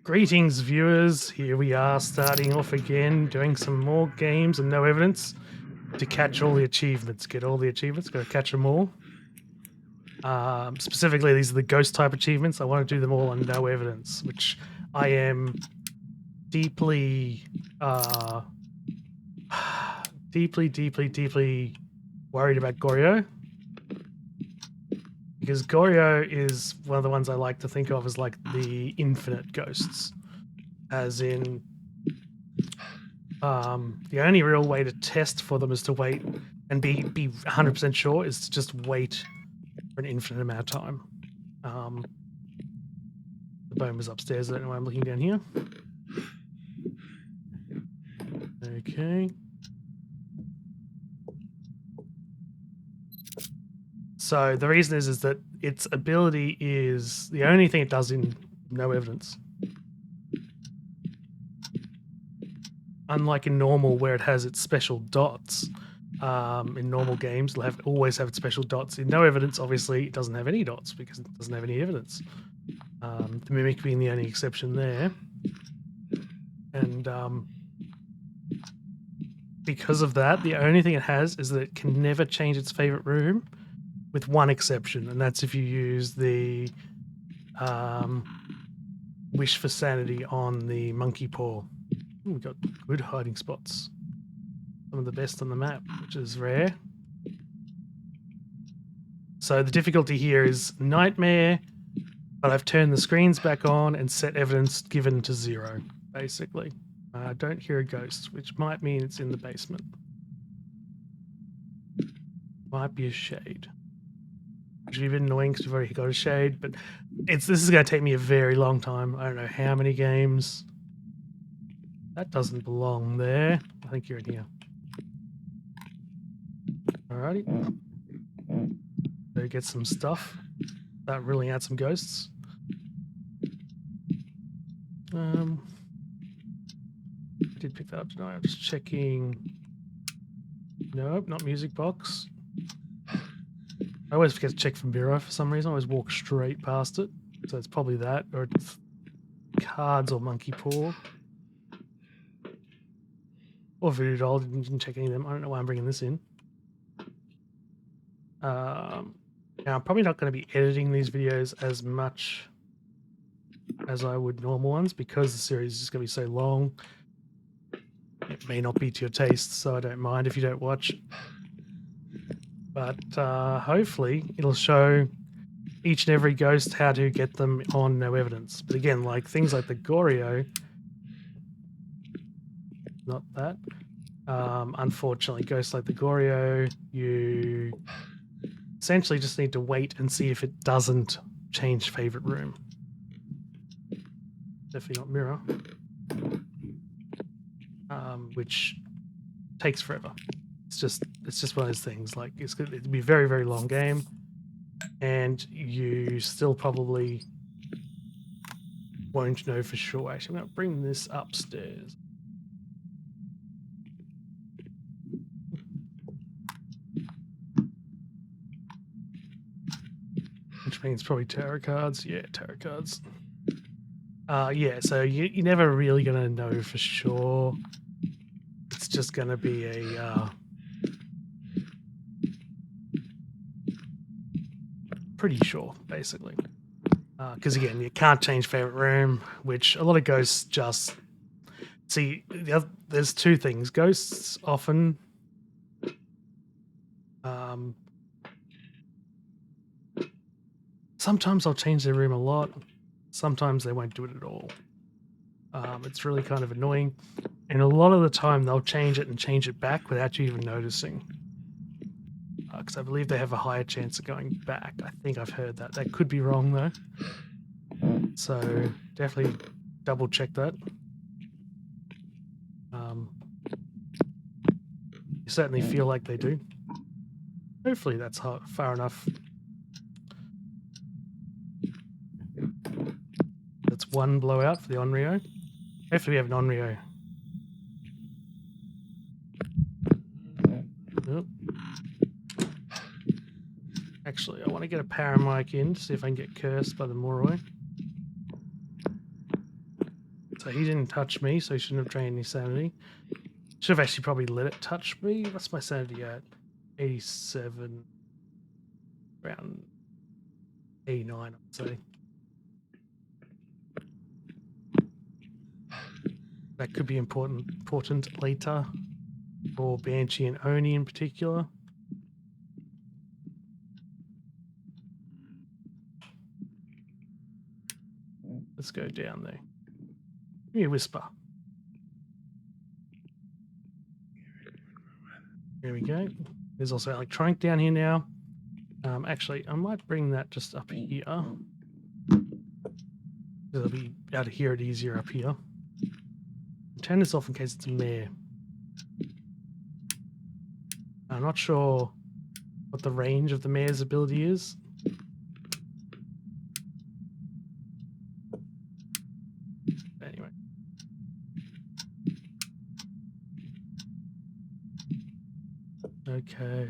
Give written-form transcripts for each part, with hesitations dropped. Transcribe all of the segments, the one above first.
Greetings, viewers. Here we are starting off again, doing some more games and no evidence to catch all the achievements. Get all the achievements, gotta catch them all. Specifically, these are the ghost type achievements. I want to do them all on no evidence, which I am deeply, deeply worried about Goryo. Because Goryo is one of the ones I like to think of as like the infinite ghosts. As in, the only real way to test for them is to wait and be 100% sure is to just wait for an infinite amount of time. The bone was upstairs. I don't know why I'm looking down here. Okay. So the reason is that its ability is the only thing it does in no evidence. Unlike in normal, where it has its special dots, in normal games, it'll always have its special dots. In no evidence, obviously, it doesn't have any dots because it doesn't have any evidence. The Mimic being the only exception there. And because of that, the only thing it has is that it can never change its favorite room, with one exception, and that's if you use the wish for sanity on the monkey paw. Ooh, we've got good hiding spots. Some of the best on the map, which is rare. So the difficulty here is nightmare, but I've turned the screens back on and set evidence given to 0, basically. I don't hear a ghost, which might mean it's in the basement. Might be a shade. Which would be a bit annoying because we've already got a shade, but this is going to take me a very long time. I don't know how many games. That doesn't belong there. I think you're in here. Alrighty. Go get some stuff. Start ruling out some ghosts. I did pick that up tonight. I'm just checking. Nope, not music box. I always forget to check for mirror for some reason. I always walk straight past it. So it's probably that, or it's cards or monkey paw. Or voodoo doll. Didn't check any of them. I don't know why I'm bringing this in. Now, I'm probably not going to be editing these videos as much as I would normal ones because the series is going to be so long. It may not be to your taste, so I don't mind if you don't watch. But hopefully it'll show each and every ghost how to get them on no evidence. But again, like things like the Goryo, not that. Unfortunately, ghosts like the Goryo, you essentially just need to wait and see if it doesn't change favorite room. Definitely not mirror. Which takes forever. It's just one of those things. Like it'd be a very, very long game, and you still probably won't know for sure. Actually, I'm going to bring this upstairs. Which means probably tarot cards. Yeah, tarot cards. Yeah, so you're never really going to know for sure. It's just going to be a pretty sure, basically. Because again, you can't change favorite room, which a lot of ghosts just... See, there's two things. Ghosts often... sometimes they'll change their room a lot. Sometimes they won't do it at all. It's really kind of annoying. And a lot of the time they'll change it and change it back without you even noticing. Because I believe they have a higher chance of going back. I think I've heard that. That could be wrong though. So definitely double check that. You certainly feel like they do. Hopefully that's far enough. That's one blowout for the Onryo. Hopefully we have an Onryo. Oh. Actually, I want to get a paramic in to see if I can get cursed by the Moroi. So he didn't touch me, so he shouldn't have drained any sanity. Should have actually probably let it touch me. What's my sanity at? 87. Around 89, I'd say. That could be important later. For Banshee and Oni in particular. Let's go down there. Give me a whisper. There we go. There's also electronic down here now. Actually, I might bring that just up here. I'll be able to hear it easier up here. Turn this off in case it's a mare. I'm not sure what the range of the mare's ability is. Anyway. Okay.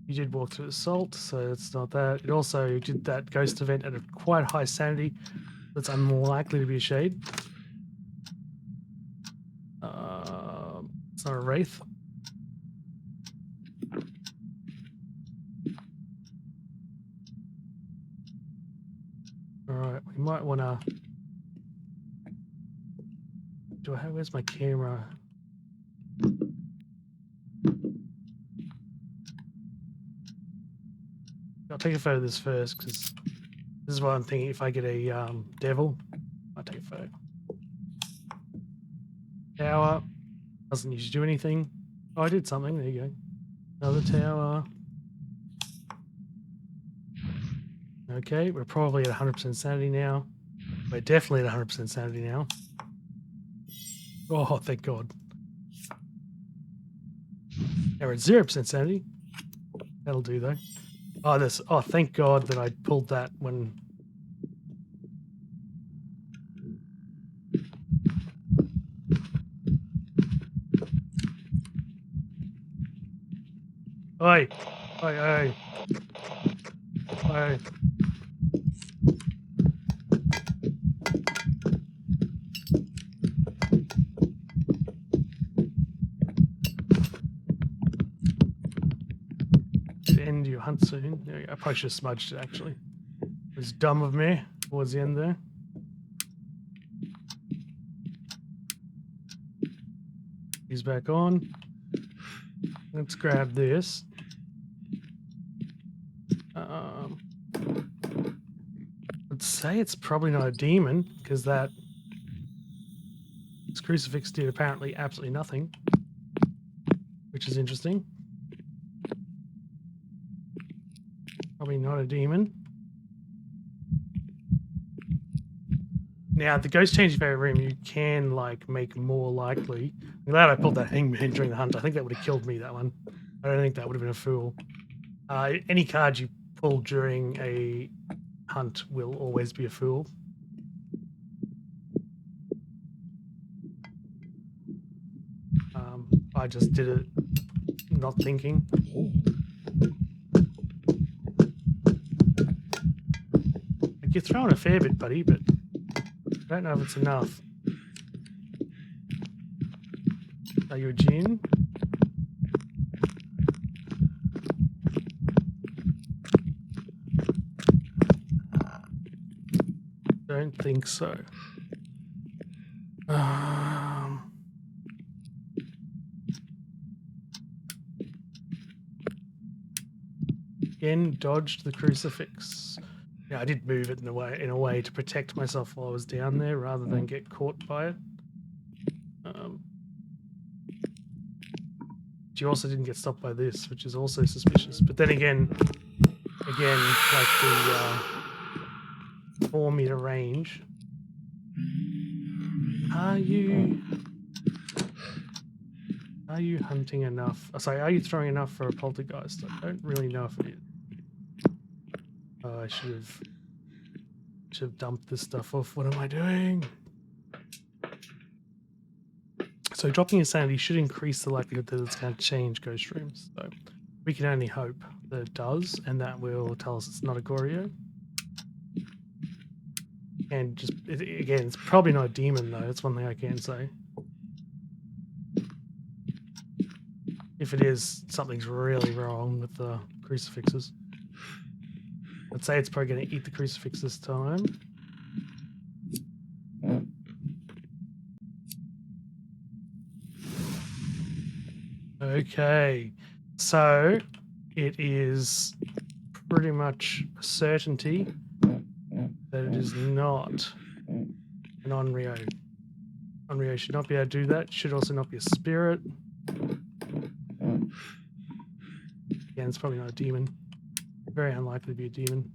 You did walk through the salt, so it's not that. It also did that ghost event at a quite high sanity. That's unlikely to be a shade. It's not a wraith. Alright, we might want to... Where's my camera? I'll take a photo of this first, because this is what I'm thinking. If I get a devil, I'll take a photo. Tower. Doesn't usually do anything. Oh, I did something. There you go. Another tower. Okay, we're probably at 100% sanity now. We're definitely at 100% sanity now. Oh, thank God. Now we're at 0% sanity. That'll do, though. Oh, thank God that I pulled that when... Oi! Oi, oi. Oi. Should end your hunt soon. There we go. I probably should have smudged it, actually. It was dumb of me towards the end there. He's back on. Let's grab this. Let's say it's probably not a demon, because this crucifix did apparently absolutely nothing, which is interesting. Probably not a demon. Now, the ghost changing favorite room, you can make more likely. I'm glad I pulled that hangman during the hunt. I think that would have killed me, that one. I don't think that would have been a fool. Any card you pull during a hunt will always be a fool. I just did it not thinking. You're throwing a fair bit, buddy, but I don't know if it's enough. Are you a djinn? Don't think so. Again, dodged the crucifix. Yeah, I did move it in a way to protect myself while I was down there, rather than get caught by it. You also didn't get stopped by this, which is also suspicious. But then again, like the 4 meter range. Are you hunting enough? Sorry, are you throwing enough for a poltergeist? I don't really know if it is. Oh, I should have dumped this stuff off. What am I doing? So dropping insanity should increase the likelihood that it's going to change ghost rooms. So we can only hope that it does, and that will tell us it's not a Goryo. And just, again, it's probably not a demon though. That's one thing I can say. If it is, something's really wrong with the crucifixes. I'd say it's probably going to eat the crucifix this time. Okay, so it is pretty much a certainty that it is not an Onryo. Onryo should not be able to do that. Should also not be a spirit. Again, it's probably not a demon. Very unlikely to be a demon.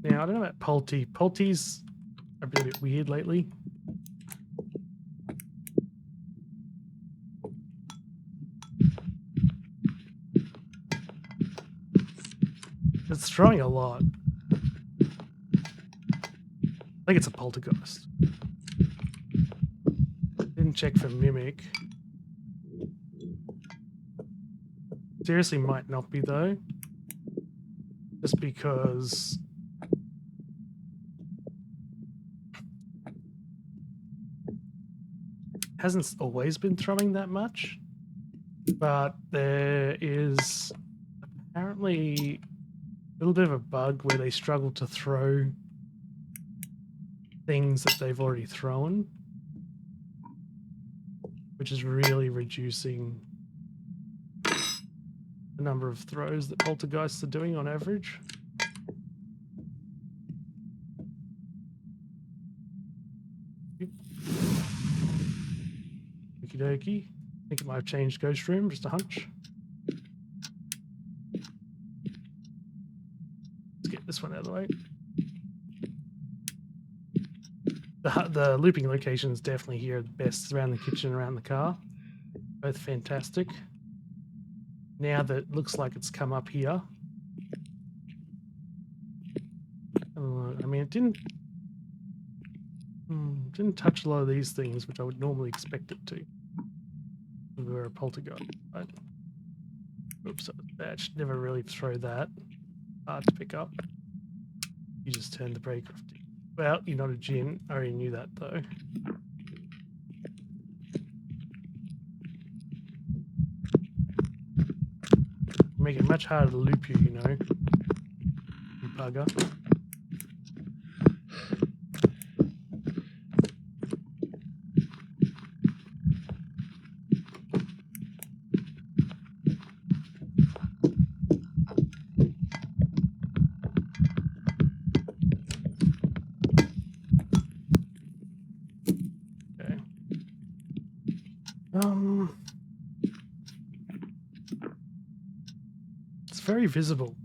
Now, I don't know about Polty. Polty's a bit weird lately. It's throwing a lot. I think it's a poltergeist. Didn't check for mimic. Seriously might not be though. Just because it hasn't always been throwing that much. But there is apparently a little bit of a bug where they struggle to throw things that they've already thrown, which is really reducing the number of throws that poltergeists are doing on average. Okie dokie. I think it might have changed Ghost Room, just a hunch. Let's get this one out of the way. The looping locations definitely here are the best, around the kitchen, around the car. Both fantastic. Now that it looks like it's come up here. I mean, it didn't touch a lot of these things, which I would normally expect it to. If we were a poltergeist, right? Oops, that should never really throw that. Hard to pick up. You just turned the brake off. Well, you're not a djinn. I already knew that though. Make it much harder to loop you, you know. You bugger. It's very visible.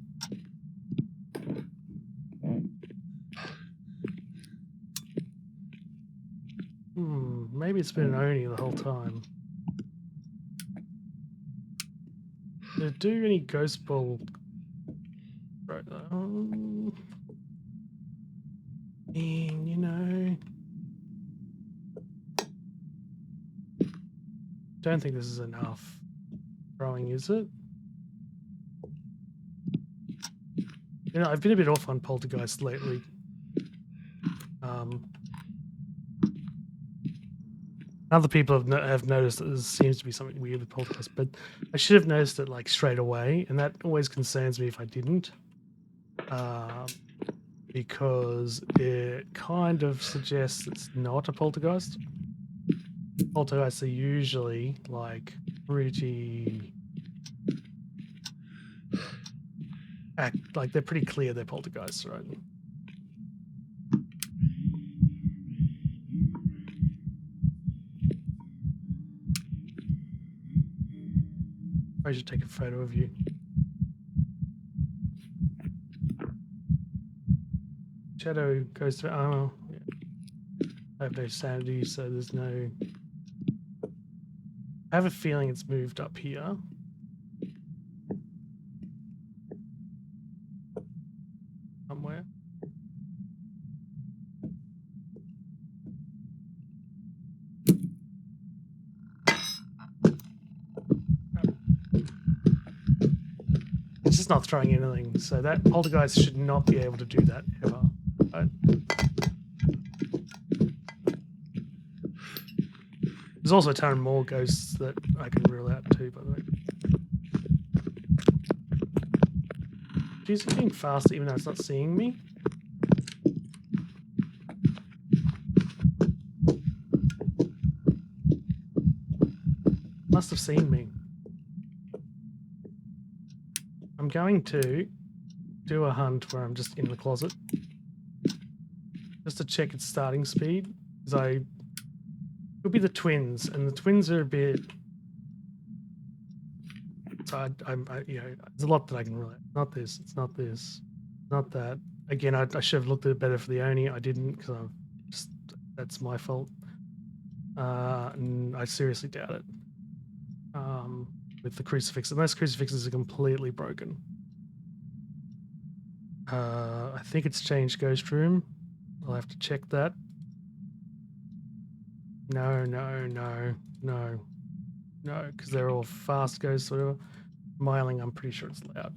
Maybe it's been an Oni the whole time. Did it do any ghost ball? Right, and you know, don't think this is enough throwing, is it? You know, I've been a bit off on poltergeist lately. Other people have noticed that there seems to be something weird with poltergeist, but I should have noticed it like straight away, and that always concerns me if I didn't, because it kind of suggests it's not a poltergeist. Poltergeists are usually like pretty like they're pretty clear they're poltergeists, right? I should take a photo of you. Shadow goes through. Oh, yeah. I have no sanity, so there's no. I have a feeling it's moved up here. Somewhere. It's just not throwing anything, so that poltergeist should not be able to do that ever. Right? There's also a ton more ghosts that I can rule out too, by the way. Jeez, it's getting faster even though it's not seeing me. Must have seen me. I'm going to do a hunt where I'm just in the closet. Just to check its starting speed. Because could be the twins, and the twins are a bit. So I you know, there's a lot that I can relate. Not this. It's not this. Not that. Again, I should have looked at it better for the Oni. I didn't because I'm just that's my fault. And I seriously doubt it. With the crucifix, unless crucifixes are completely broken. I think it's changed Ghost Room. I'll have to check that. No, because they're all fast ghosts, whatever. Myling, I'm pretty sure it's loud.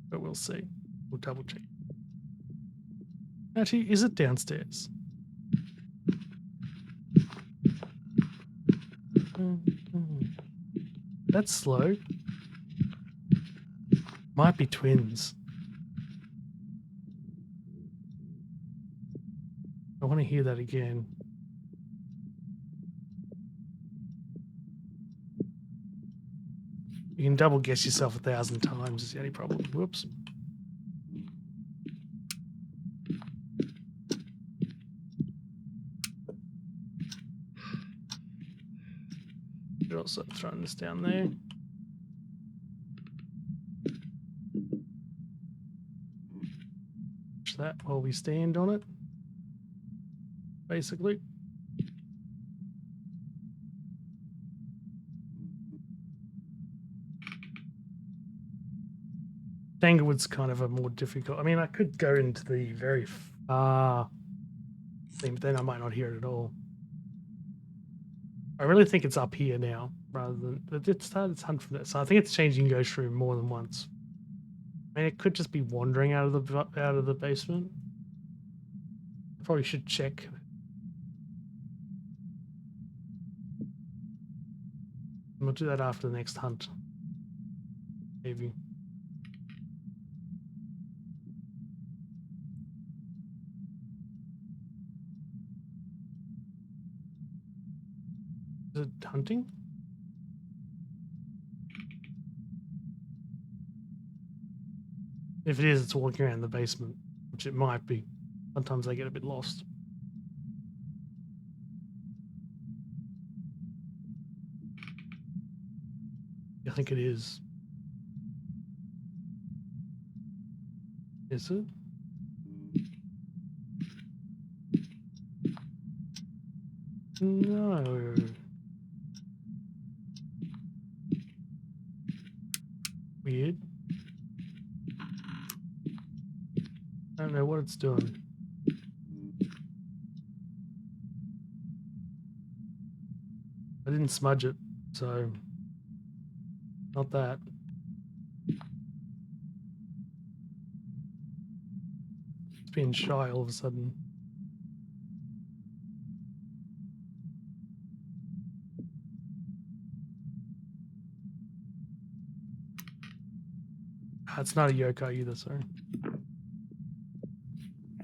But we'll see. We'll double check. Actually, is it downstairs? That's slow. Might be twins. I want to hear that again. You can double guess yourself 1,000 times is the only problem. Whoops. Should also throw this down there. Watch that while we stand on it. Basically. Tanglewood's kind of a more difficult. I mean, I could go into the very far thing, but then I might not hear it at all. I really think it's up here now, rather than it started its hunt from that. So I think it's changing Ghost Room more than once. I mean, it could just be wandering out of the basement. I probably should check. And we'll do that after the next hunt. Maybe. Is it hunting? If it is, it's walking around the basement, which it might be. Sometimes I get a bit lost. I think it is. Is it? No. Weird. I don't know what it's doing. I didn't smudge it, so not that. It's being shy all of a sudden. It's not a yokai either, sorry.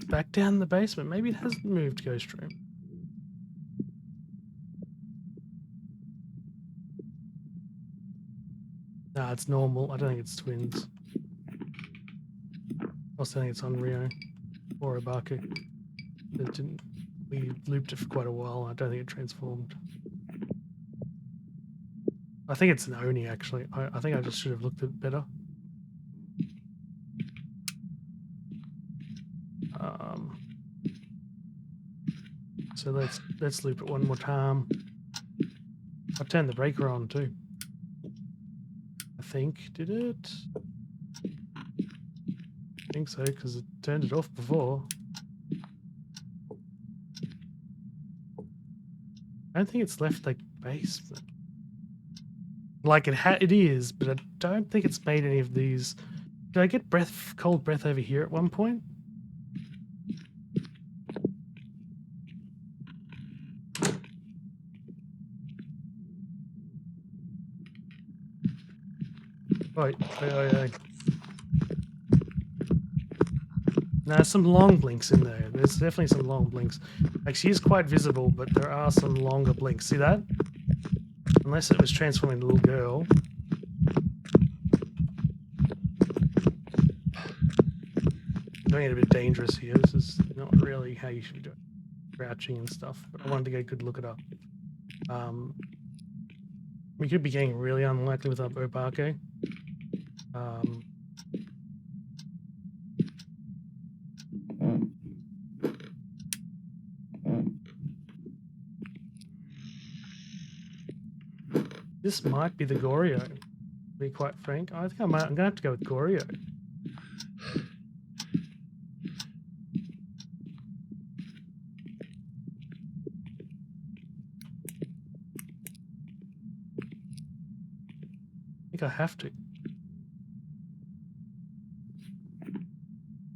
Back down in the basement. Maybe it hasn't moved Ghost Room. Nah, it's normal. I don't think it's twins. I also think it's on Rio or Obaku. We looped it for quite a while. I don't think it transformed. I think it's an Oni, actually. I think I just should have looked at it better. So let's loop it one more time. I turned the breaker on too. I think, did it? I think so, because it turned it off before. I don't think it's left the basement. Like it is, but I don't think it's made any of these. Did I get cold breath over here at one point? Oi. No, there's some long blinks in there. There's definitely some long blinks. Like, she is quite visible, but there are some longer blinks. See that? Unless it was transforming the little girl. I'm doing it a bit dangerous here. This is not really how you should be doing it. Crouching and stuff, but I wanted to get a good look at her. We could be getting really unlikely with our Bopake. This might be the Goryo, to be quite frank. I think I'm gonna have to go with Goryo. I think I have to.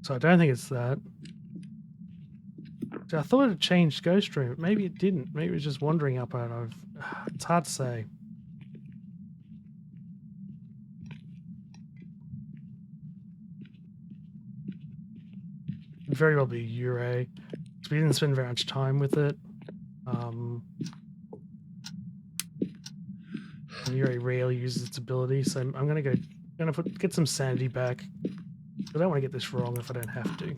So I don't think it's that. So I thought it changed Ghost Room. Maybe it didn't. Maybe it was just wandering up out of. It's hard to say. Could very well be Ure. We didn't spend very much time with it. Ure rarely uses its ability, so I'm gonna get some sanity back. I don't want to get this wrong if I don't have to.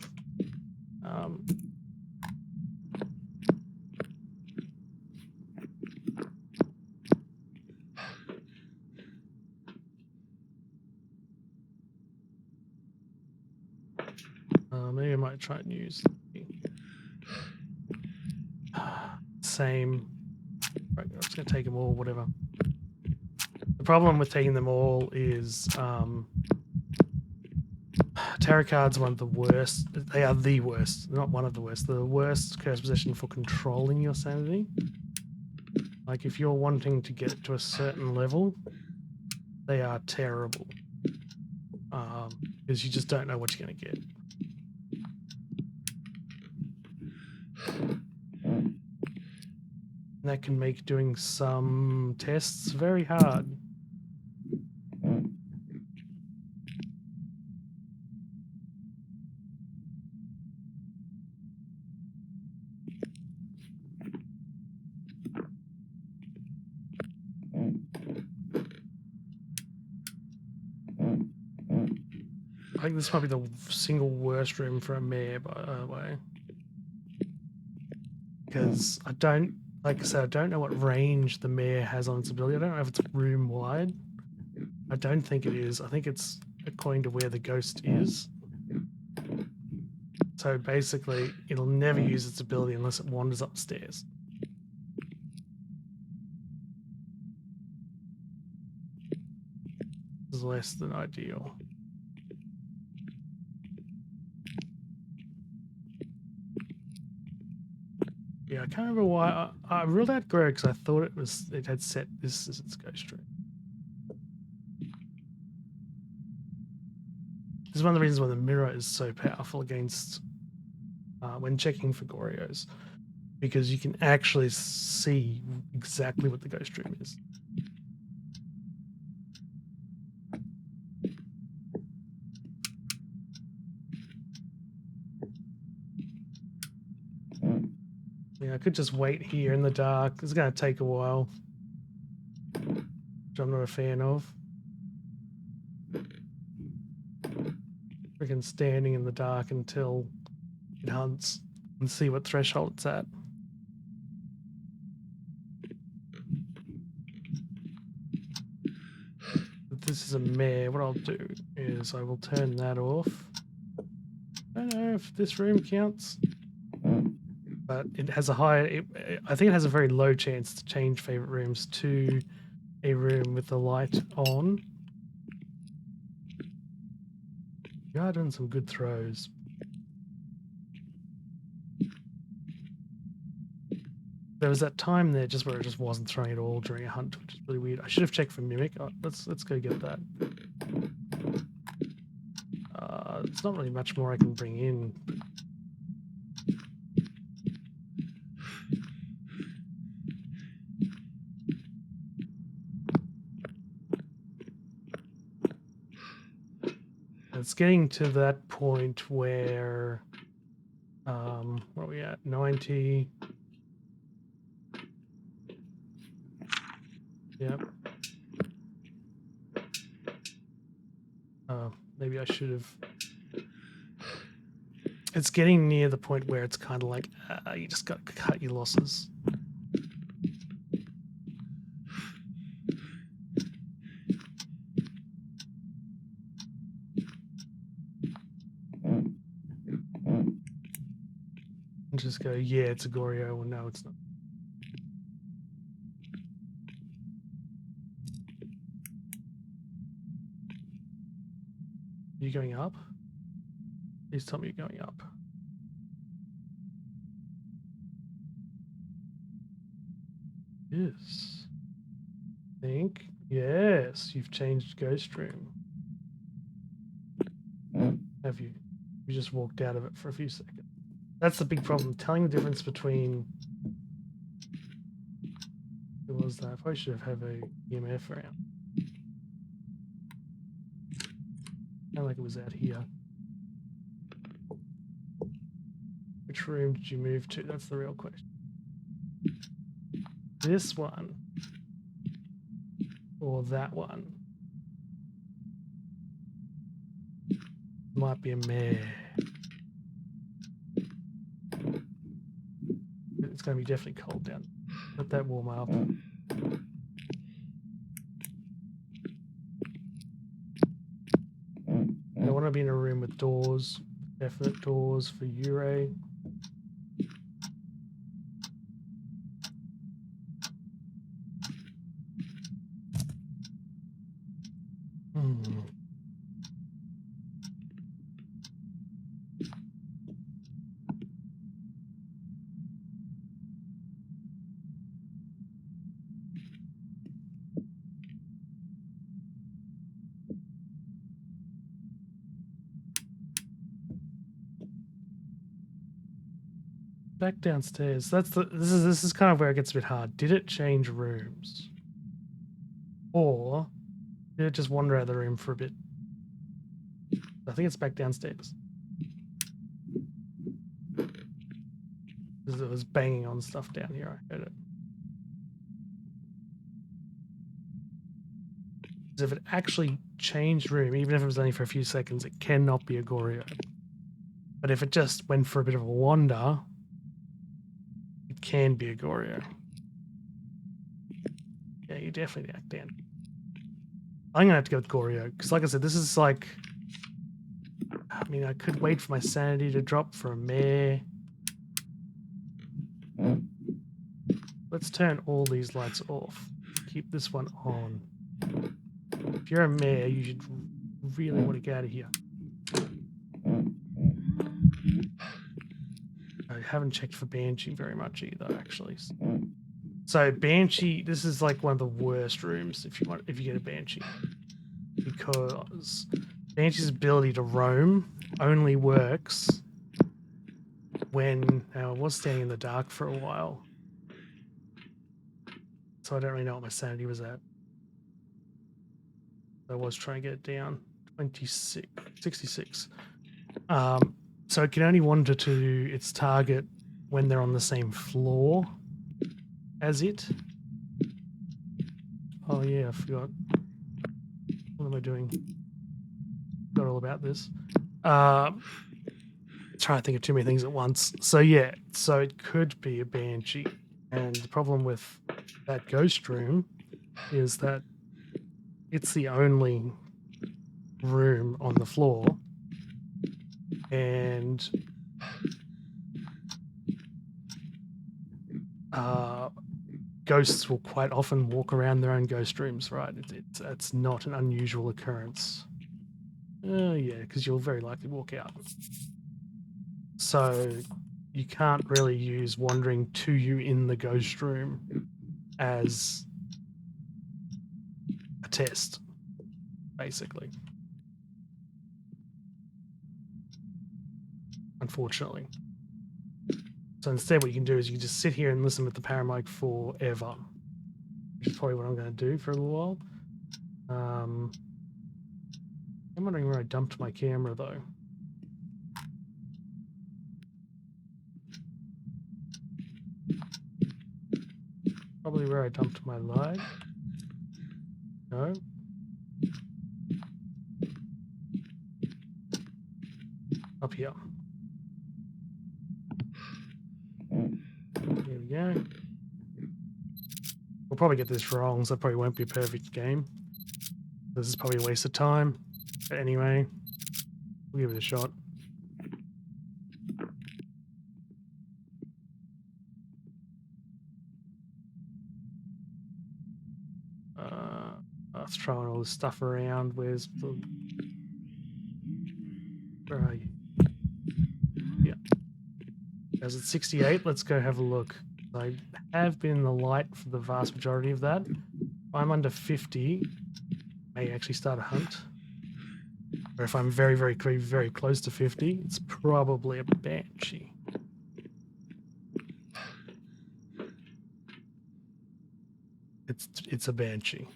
Maybe I might try and use same. Right, I'm just gonna take them all, whatever. The problem with taking them all is tarot cards are one of the worst. They are the worst, not one of the worst. The worst curse possession for controlling your sanity. Like if you're wanting to get it to a certain level, they are terrible. Because you just don't know what you're going to get. And that can make doing some tests very hard. I think this might be the single worst room for a mare, by the way. Because I don't, like I said, I don't know what range the mare has on its ability. I don't know if it's room wide. I don't think it is. I think it's according to where the ghost is. So basically, it'll never use its ability unless it wanders upstairs. This is less than ideal. Yeah, I can't remember why I ruled out Greg because I thought it had set this as its ghost room. This is one of the reasons why the mirror is so powerful against when checking for Gorios, because you can actually see exactly what the ghost room is. Yeah, I could just wait here in the dark. It's going to take a while, which I'm not a fan of. Freaking standing in the dark until it hunts and see what threshold it's at. If this is a mare, what I'll do is I will turn that off. I don't know if this room counts. But it has a high, I think it has a very low chance to change favorite rooms to a room with the light on. You are doing some good throws. There was that time there just where it just wasn't throwing at all during a hunt, which is really weird. I should have checked for Mimic. Oh, let's go get that. There's not really much more I can bring in. it's getting to that point where, where are we at? 90. Yep. Maybe I should have. It's getting near the point where it's kind of like you just got to cut your losses. And just go, yeah, it's a Goryo, or no, it's not. Are you going up? Please tell me you're going up. Yes. Think. Yes, you've changed Ghost Room. Have you? You just walked out of it for a few seconds. That's the big problem. Telling the difference between. What was that? I probably should have a EMF around. Sound like it was out here. Which room did you move to? That's the real question. This one or that one? Might be a mare. It's going to be definitely cold down. Let that warm up. I want to be in a room with doors, definite doors for Ure. Back downstairs. This is kind of where it gets a bit hard. Did it change rooms? Or did it just wander out of the room for a bit? I think it's back downstairs. Because it was banging on stuff down here. I heard it. Because if it actually changed room, even if it was only for a few seconds, it cannot be a Goryo. But if it just went for a bit of a wander, it can be a Goryo. Yeah, you definitely act down. I'm gonna have to go with Goryo because, like I said, this is like. I mean, I could wait for my sanity to drop for a mare. Let's turn all these lights off. Keep this one on. If you're a mare, you should really want to get out of here. I haven't checked for Banshee very much either, actually. So Banshee, this is like one of the worst rooms if you get a Banshee, because Banshee's ability to roam only works when I was standing in the dark for a while. So I don't really know what my sanity was at. I was trying to get it down. 66. So it can only wander to its target when they're on the same floor as it. Oh yeah, I forgot. What am I doing? Forgot all about this. Trying to think of too many things at once. So yeah, so it could be a Banshee. And the problem with that ghost room is that it's the only room on the floor, and ghosts will quite often walk around their own ghost rooms, right? It's not an unusual occurrence. Yeah, because you'll very likely walk out. So you can't really use wandering to you in the ghost room as a test, basically. Unfortunately. So instead what you can do is you can just sit here and listen with the paramic forever, which is probably what I'm going to do for a little while. I'm wondering where I dumped my camera though. Probably where I dumped my light. No. Up here. Here we go. We'll probably get this wrong, so it probably won't be a perfect game. This is probably a waste of time. But anyway, we'll give it a shot. Let's throwing all this stuff around. Where's the... Where are you? Yeah. As it's 68, let's go have a look. I have been in the light for the vast majority of that. If I'm under 50, I may actually start a hunt. Or if I'm very, very, very close to 50, it's probably a banshee. It's a banshee.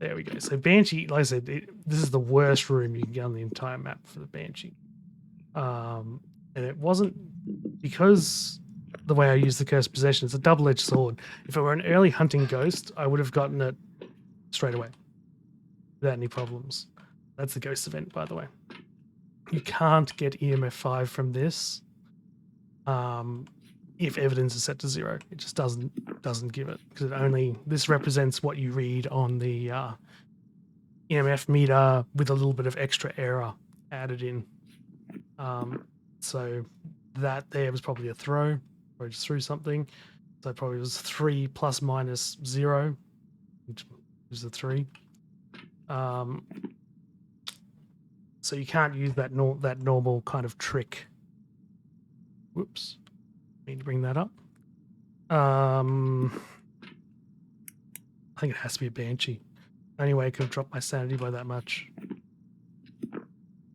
There we go. So banshee, like I said, this is the worst room you can get on the entire map for the banshee. And it wasn't because the way I use the cursed possession, it's a double-edged sword. If it were an early hunting ghost, I would have gotten it straight away without any problems. That's the ghost event, by the way. You can't get EMF 5 from this if evidence is set to 0. It just doesn't give it, because this represents what you read on the EMF meter with a little bit of extra error added in. So that there was probably a throw, or just threw something. So it probably was 3 plus minus 0, which was a 3. So you can't use that normal kind of trick. Whoops. Need to bring that up. I think it has to be a banshee. Anyway, I could have dropped my sanity by that much. I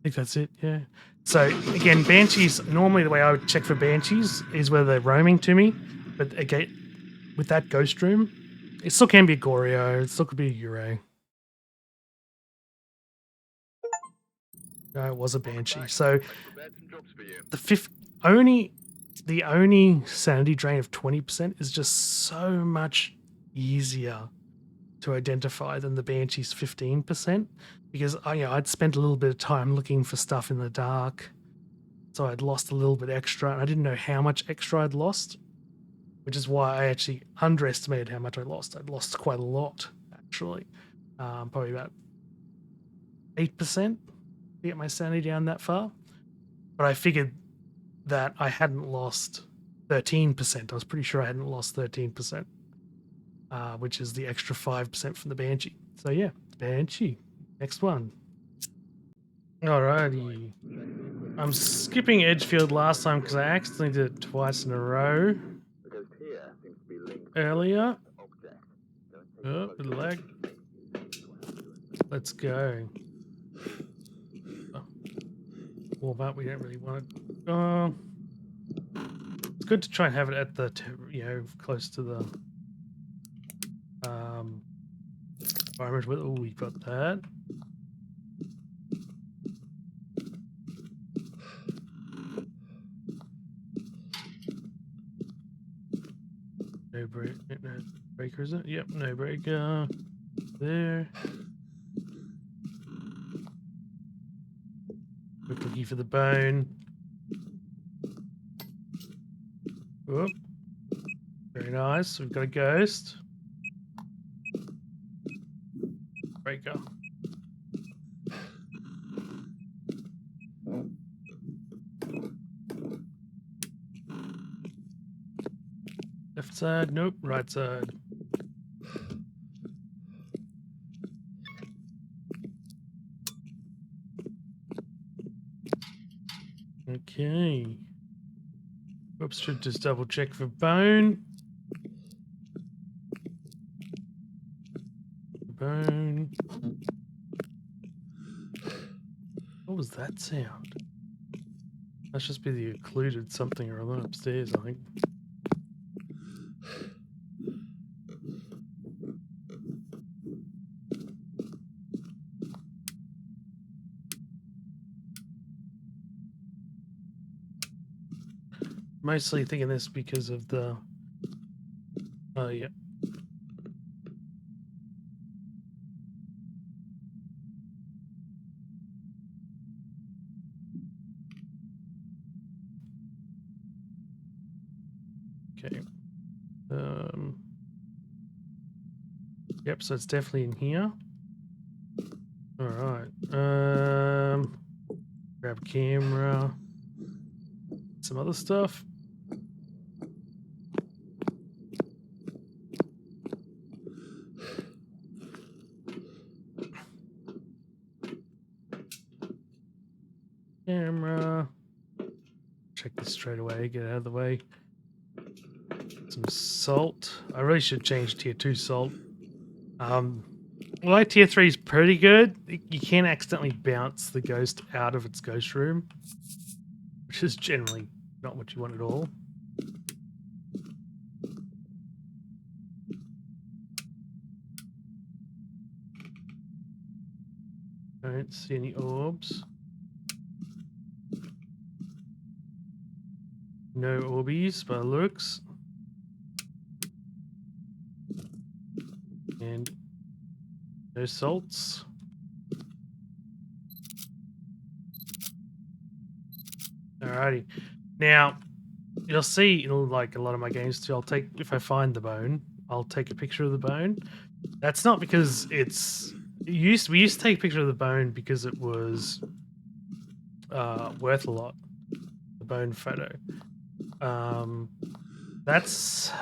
think that's it, yeah. So again, banshees, normally the way I would check for banshees is whether they're roaming to me. But again, with that ghost room, it still can be a Goryo, it still could be a Ure. No, it was a banshee. So the only sanity drain of 20% is just so much easier to identify than the banshee's 15%, because I'd spent a little bit of time looking for stuff in the dark, so I'd lost a little bit extra, and I didn't know how much extra I'd lost, which is why I actually underestimated how much I lost. I'd lost quite a lot, actually, probably about 8% to get my sanity down that far, but I figured that I hadn't lost 13%. I was pretty sure I hadn't lost 13%, which is the extra 5% from the banshee. So yeah, banshee. Next one. Alrighty. I'm skipping Edgefield last time because I accidentally did it twice in a row. Earlier. Oh, bit of lag. Let's go. Oh. Warm up. We don't really want it. Oh. It's good to try and have it at the, close to the environment. Oh, we got that. No breaker, is it? Yep, no breaker. There. Quick looking for the bone. Whoop. Very nice. We've got a ghost. Breaker. Left side. Nope. Right side. Okay. Oops, should just double check for bone. Bone. What was that sound? That should be the occluded something or other upstairs, I think. mostly thinking this because of the. Oh yeah. Okay. Yep. So it's definitely in here. All right. Grab a camera. Some other stuff. Camera. Check this straight away. Get out of the way. Some salt. I really should change tier 2 salt. Well, tier 3 is pretty good. You can accidentally bounce the ghost out of its ghost room, which is generally not what you want at all. Don't see any orbs. No orbies by the looks. And no salts. Alrighty. Now, you'll see in like a lot of my games too, if I find the bone, I'll take a picture of the bone. That's not because we used to take a picture of the bone because it was worth a lot. The bone photo. It's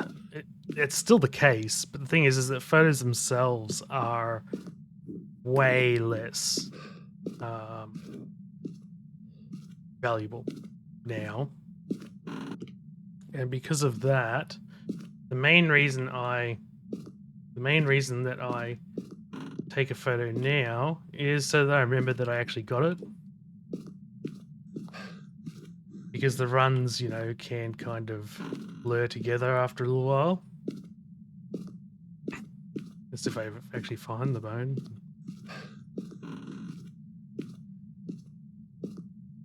still the case, but the thing is that photos themselves are way less valuable now, and because of that, the main reason that I take a photo now is so that I remember that I actually got it. Because the runs, you know, can kind of blur together after a little while. As if I actually find the bone.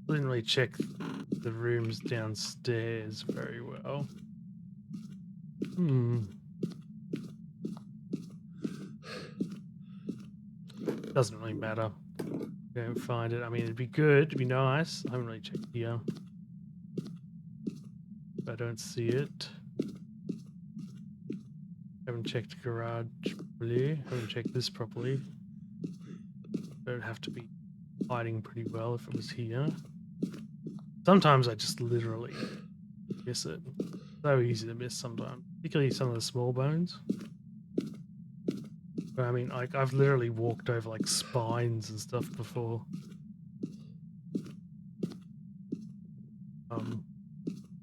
Didn't really check the rooms downstairs very well. Doesn't really matter. Don't find it. I mean, it'd be good. It'd be nice. I haven't really checked here. I don't see it. Haven't checked garage properly. Haven't checked this properly. Don't have to be hiding pretty well if it was here. Sometimes I just literally miss it. So easy to miss sometimes, particularly some of the small bones. But I mean, like I've literally walked over like spines and stuff before.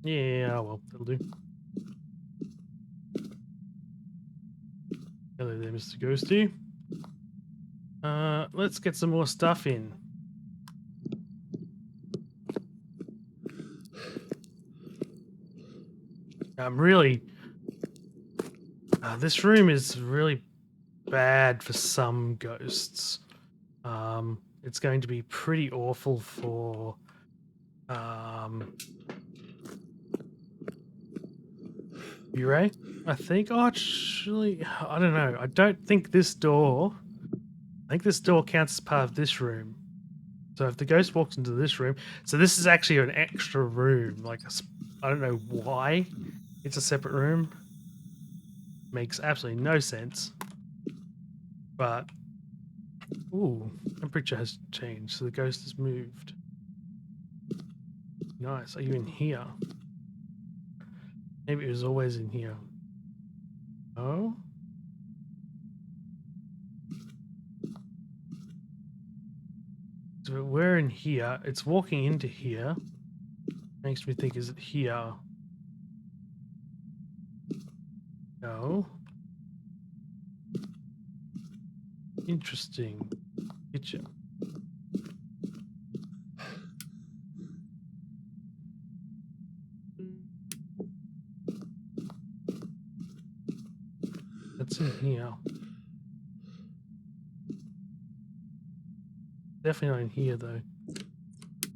Yeah, well, that'll do. Hello there, Mr. Ghosty. Let's get some more stuff in. This room is really bad for some ghosts. It's going to be pretty awful for VRoid, I think. Oh, actually, I don't know. I don't think this door. I think this door counts as part of this room. So if the ghost walks into this room, so this is actually an extra room. Like I don't know why it's a separate room. Makes absolutely no sense. But ooh, temperature has changed, so the ghost has moved. Nice. Are you in here? Maybe it was always in here. Oh. So we're in here. It's walking into here. Makes me think, is it here? No. Interesting. Kitchen. That's in here. Definitely not in here though.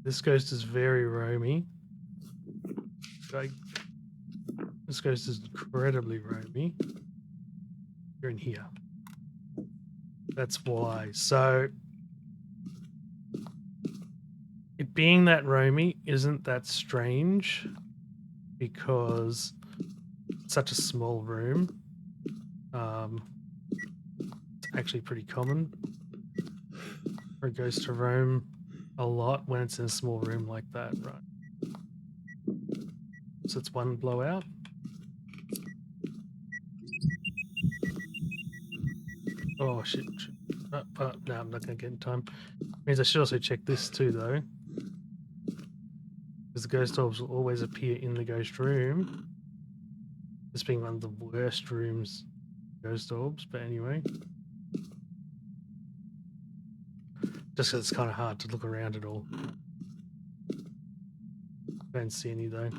This ghost is very roamy. This ghost is incredibly roamy. You're in here. That's why. So it being that roamy isn't that strange because it's such a small room. It's actually pretty common for a ghost to roam a lot when it's in a small room like that, right? So it's one blowout. Oh shit. No, I'm not going to get in time. Means I should also check this too, though. Because the ghost orbs will always appear in the ghost room. This being one of the worst rooms, ghost orbs, but anyway. Just because it's kind of hard to look around at all. Don't see any, though.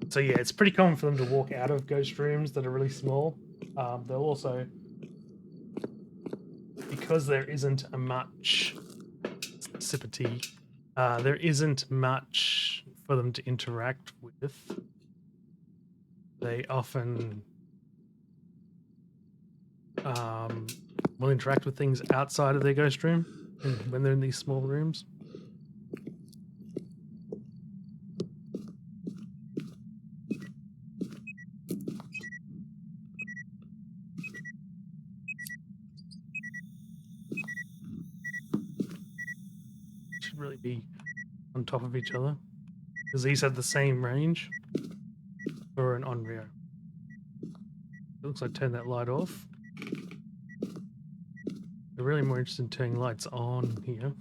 So yeah, it's pretty common for them to walk out of ghost rooms that are really small. They'll also, because there isn't a much sip of tea, there isn't much for them to interact with. They often will interact with things outside of their ghost room when they're in these small rooms. Should really be on top of each other because these have the same range for an Onryo. It looks like turn that light off. They're really more interested in turning lights on here.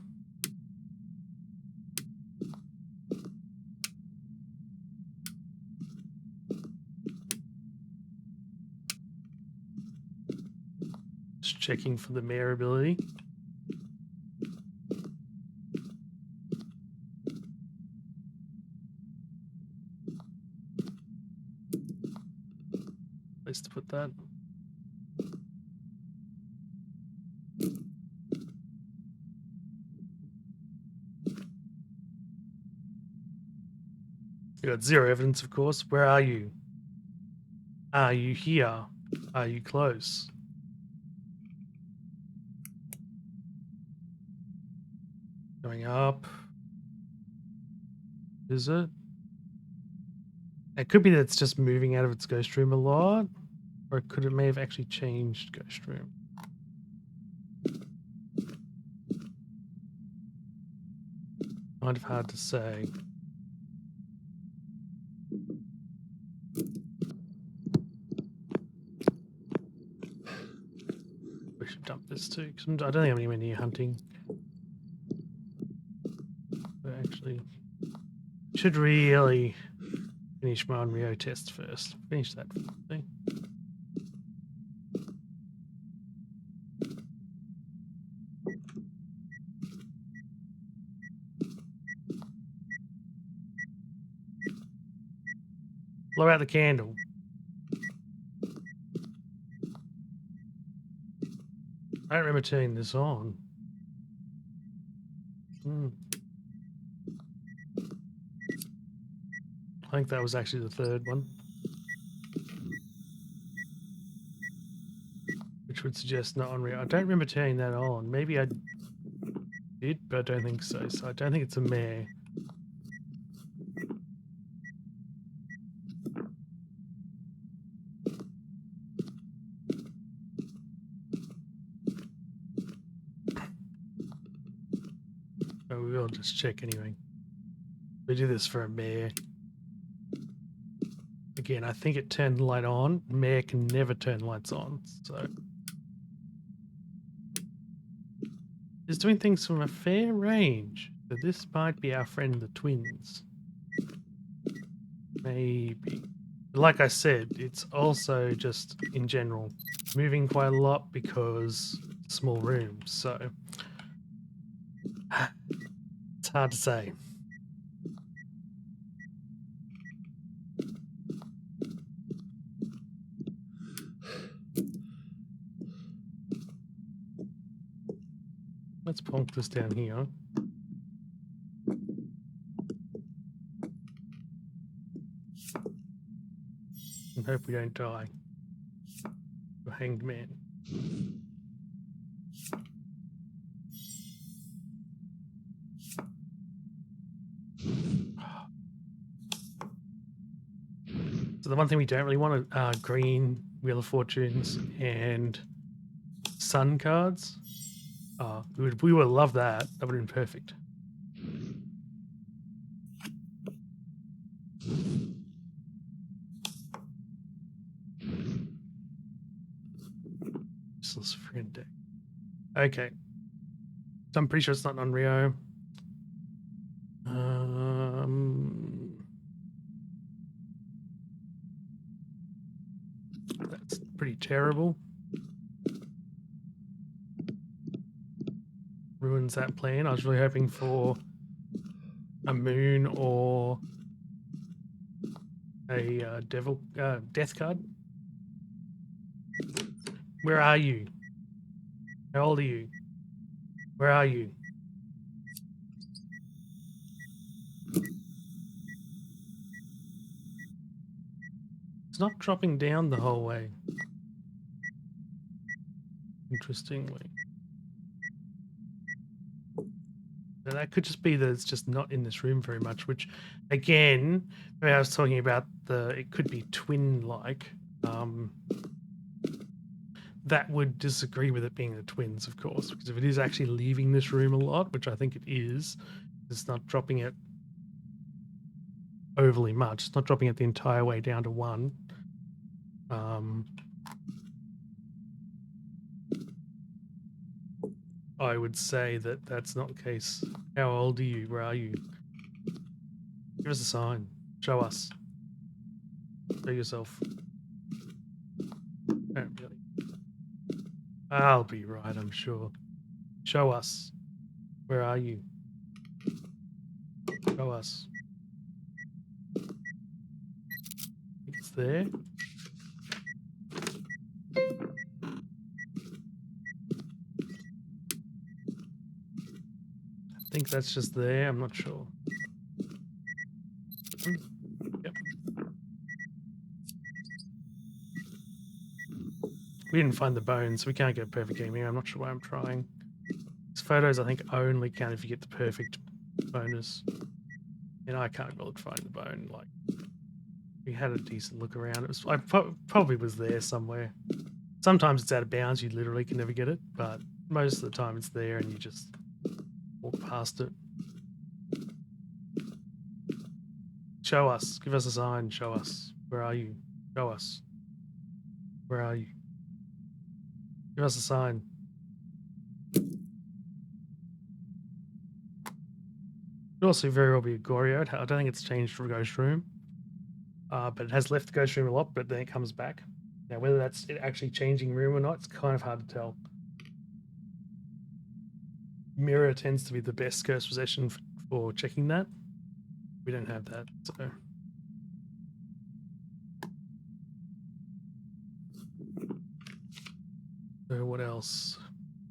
Just checking for the mare ability. Place to put that. You got zero evidence, of course. Where are you? Are you here? Are you close? Going up. Is it? It could be that it's just moving out of its ghost room a lot, or could it may have actually changed ghost room. Kind of hard to say. We should dump this too, because I don't think I'm anywhere near hunting. But actually, should really finish my Onryo test first. Finish that thing. Blow out the candle. I don't remember turning this on. I think that was actually the third one. Which would suggest not Onryo. I don't remember turning that on. Maybe I did, but I don't think so. So I don't think it's a mare. Oh, we'll just check anyway. We do this for a mare. Again, I think it turned the light on. Mare can never turn lights on, so it's doing things from a fair range. So this might be our friend the twins. Maybe. Like I said, it's also just in general moving quite a lot because small rooms, so it's hard to say. Let's plonk this down here. and hope we don't die. The hanged man. So the one thing we don't really want are green Wheel of Fortunes and Sun cards. We would love that. That would have been perfect. Useless friend deck. Okay. So I'm pretty sure it's not on Rio. That's pretty terrible. Ruins that plan. I was really hoping for a moon or a death card. Where are you? How old are you? Where are you? It's not dropping down the whole way. Interestingly. And that could just be that it's just not in this room very much, which again, I was talking about it could be twin-like. That would disagree with it being the twins, of course, because if it is actually leaving this room a lot, which I think it is, it's not dropping it overly much. It's not dropping it the entire way down to 1. I would say that that's not the case. How old are you? Where are you? Give us a sign. Show us. Show yourself. Don't really. I'll be right, I'm sure. Show us. Where are you? Show us. It's there. I think that's just there. I'm not sure. Yep. We didn't find the bones, so we can't get a perfect game here. I'm not sure why I'm trying. These photos, I think, only count if you get the perfect bonus. And I can't really find the bone. Like, we had a decent look around. I probably was there somewhere. Sometimes it's out of bounds. You literally can never get it, but most of the time it's there, and you just walk past it. Show us. Give us a sign. Show us. Where are you? Show us. Where are you? Give us a sign. Could also very well be a Goryo. I don't think it's changed from Ghost Room. But it has left the Ghost Room a lot, but then it comes back. Now, whether that's it actually changing room or not, it's kind of hard to tell. Mirror tends to be the best curse possession for checking that. We don't have that, so. So what else?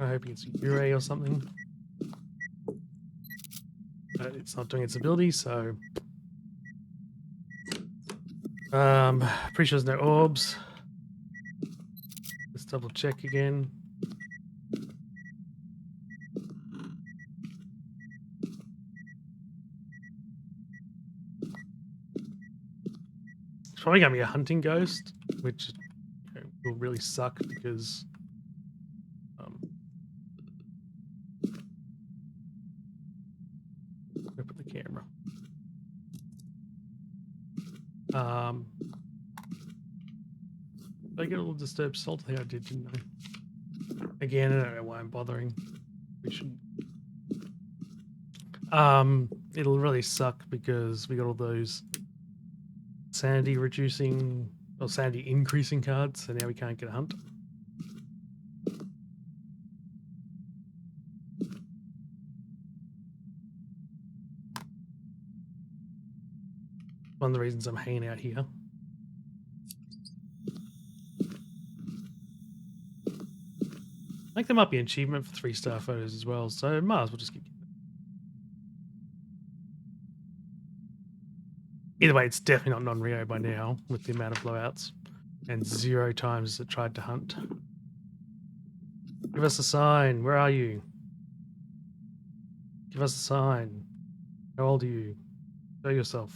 I'm hoping it's Ure or something. But it's not doing its ability, so. Pretty sure there's no orbs. Let's double check again. It's probably going to be a hunting ghost, which will really suck because put the camera. Did I get a little disturbed salt? I think I did, didn't I? Again, I don't know why I'm bothering. We should. It'll really suck because we got all those sanity reducing or sanity increasing cards, so now we can't get a hunt. One of the reasons I'm hanging out here. I think there might be an achievement for 3-star photos as well, so might as well just keep. Either way, it's definitely not non-Rio by now with the amount of blowouts. And 0 times it tried to hunt. Give us a sign. Where are you? Give us a sign. How old are you? Show yourself.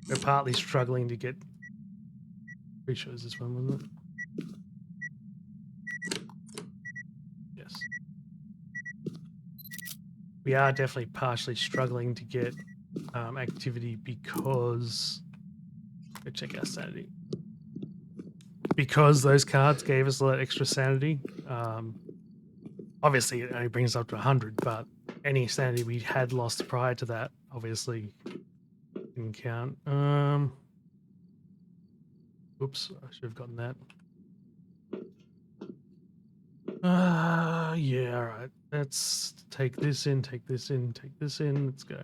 We're partly struggling to get... Pretty sure it's this one, wasn't it? Yes. We are definitely partially struggling to get activity because... Go check our sanity. Because those cards gave us a lot of extra sanity. Obviously, it only brings us up to 100, but any sanity we had lost prior to that, obviously, didn't count. Oops, I should have gotten that. Yeah, all right. Let's take this in, take this in, take this in. Let's go.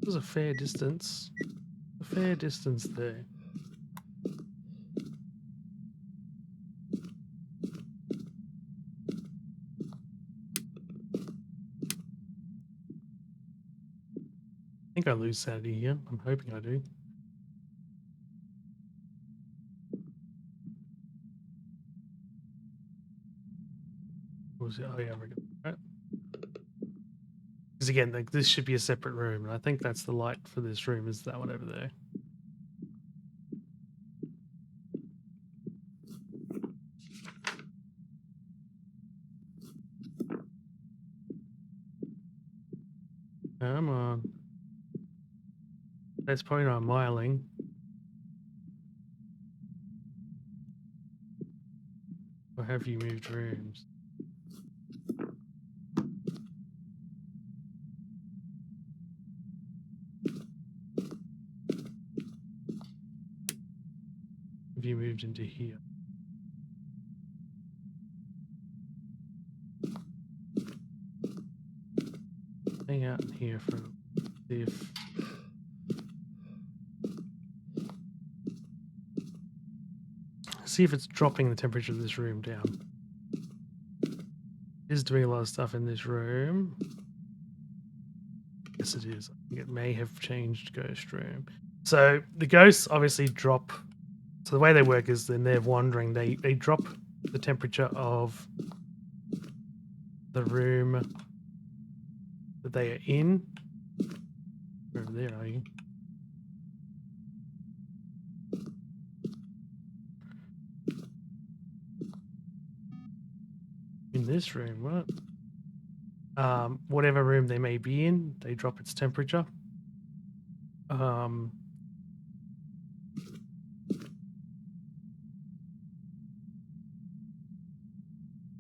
There's a fair distance. A fair distance there. I think I lose sanity here. I'm hoping I do. What was it? Oh yeah, we're good. Right. Because again, like, this should be a separate room, and I think that's the light for this room, is that one over there. Come on. That's probably not miling. Or have you moved rooms? Have you moved into here? Hang out in here for see if... See if it's dropping the temperature of this room down. It is doing a lot of stuff in this room. Yes, it is. I think it may have changed ghost room. So the ghosts obviously drop. So the way they work is then they're wandering. They drop the temperature of the room that they are in. Where over there are you? In this room, what? Whatever room they may be in, they drop its temperature.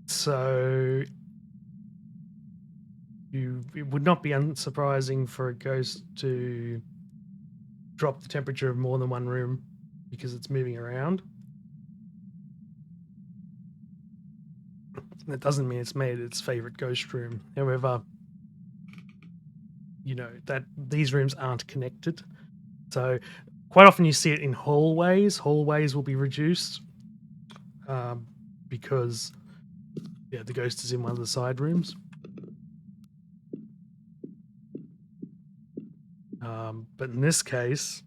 So it would not be unsurprising for a ghost to drop the temperature of more than one room because it's moving around. That doesn't mean it's made its favorite ghost room. However, you know that these rooms aren't connected. So quite often you see it in hallways. Hallways will be reduced because the ghost is in one of the side rooms. But in this case,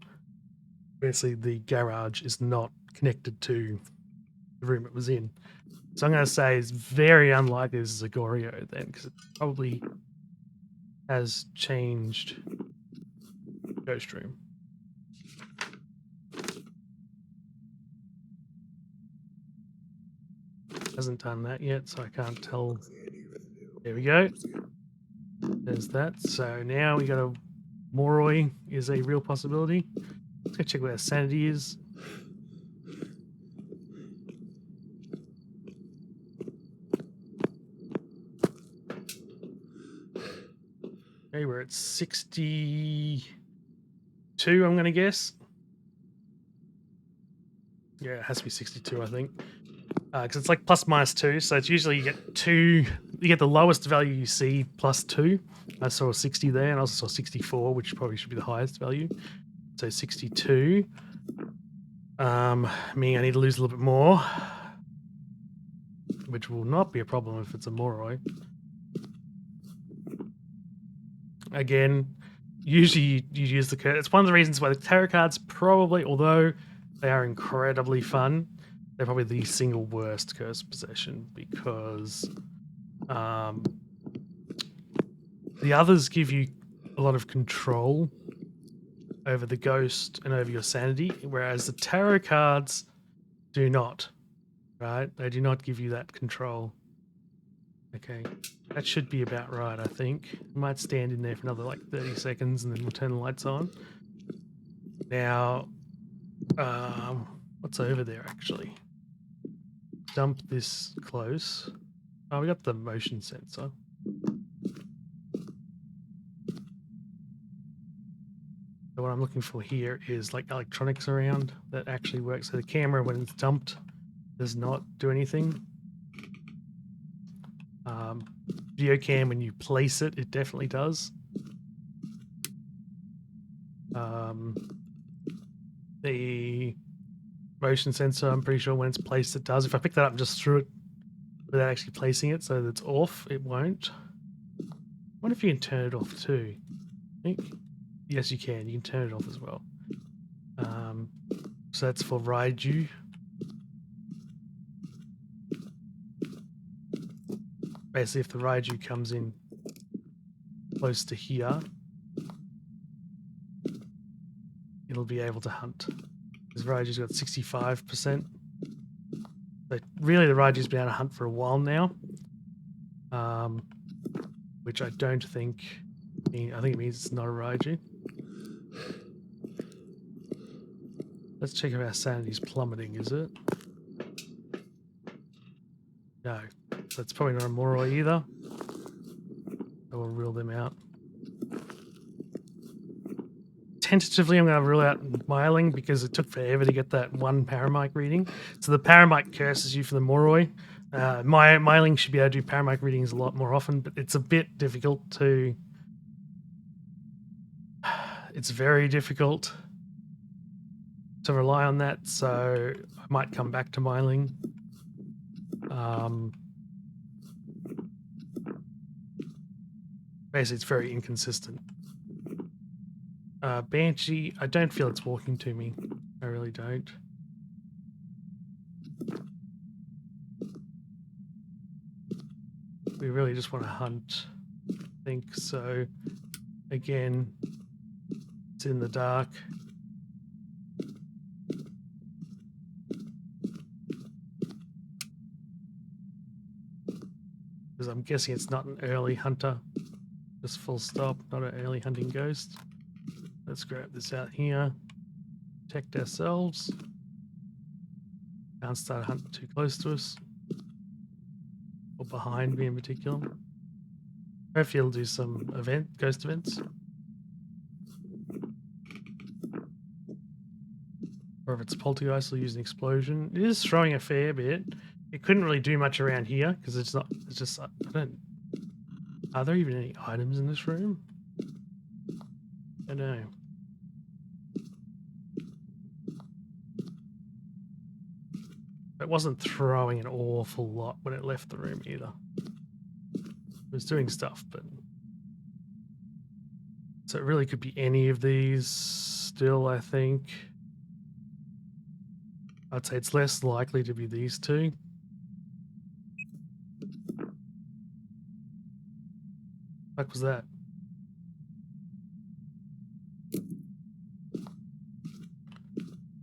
obviously the garage is not connected to the room it was in. So I'm going to say it's very unlikely this is a Goryo then, because it probably has changed ghost room. Hasn't done that yet, so I can't tell. There we go. There's that. So now we got a Moroi is a real possibility. Let's go check where our sanity is. Okay, we're at 62, I'm going to guess. Yeah, it has to be 62, I think. Because it's like plus minus 2, so it's usually you get 2 you get the lowest value you see +2. I saw 60 there, and I also saw 64, which probably should be the highest value. So 62. Meaning I need to lose a little bit more, which will not be a problem if it's a Moroi. Again, usually you use the curse. It's one of the reasons why the tarot cards probably, although they are incredibly fun, they're probably the single worst curse possession, because the others give you a lot of control over the ghost and over your sanity, whereas the tarot cards do not, right? They do not give you that control. Okay, that should be about right, I think. I might stand in there for another like 30 seconds and then we'll turn the lights on. Now, what's over there actually? Dump this close. Oh, we got the motion sensor. So what I'm looking for here is like electronics around that actually works. So the camera, when it's dumped, does not do anything. Video cam, when you place it, it definitely does. The motion sensor, I'm pretty sure when it's placed, it does. If I pick that up and just threw it without actually placing it so that it's off, it won't. I wonder if you can turn it off too. I think, yes, you can. You can turn it off as well. So that's for Raiju. Basically, if the Raiju comes in close to here, it'll be able to hunt. Because Raiju's got 65%. So really, the Raiju's been able to hunt for a while now, which I don't think. I think it means it's not a Raiju. Let's check if our sanity's plummeting. Is it? No. That's probably not a Moroi either. So we'll rule them out. Tentatively, I'm going to rule out Myling because it took forever to get that one Paramike reading. So the Paramike curses you for the Moroi. Myling should be able to do Paramike readings a lot more often, but it's a bit difficult to... It's very difficult to rely on that, so I might come back to Myling. Basically, it's very inconsistent. Banshee, I don't feel it's walking to me. I really don't. We really just want to hunt, I think. So, again, it's in the dark. Because I'm guessing it's not an early hunter. Just full stop, not an early hunting ghost. Let's grab this out here. Protect ourselves. Can't start hunting too close to us. Or behind me in particular. Hopefully it'll do some ghost events. Or if it's poltergeist, we'll use an explosion. It is throwing a fair bit. It couldn't really do much around here because it's just, I don't... Are there even any items in this room? I don't know. It wasn't throwing an awful lot when it left the room either. It was doing stuff, but... So it really could be any of these still, I think. I'd say it's less likely to be these two. What was that?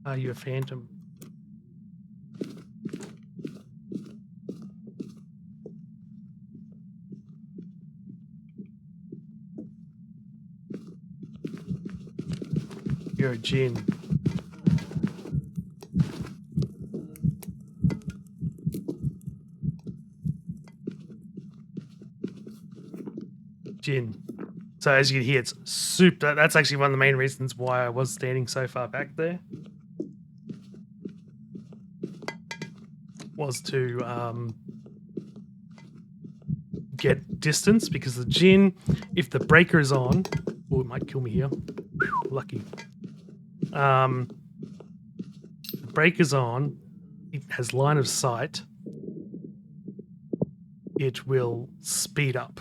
Are you a phantom? You're a djinn. Djinn. So as you can hear, it's super. That's actually one of the main reasons why I was standing so far back there. Was to get distance because the Jinn, if the breaker is on, oh, it might kill me here. Whew, lucky. The breaker's on, it has line of sight. It will speed up.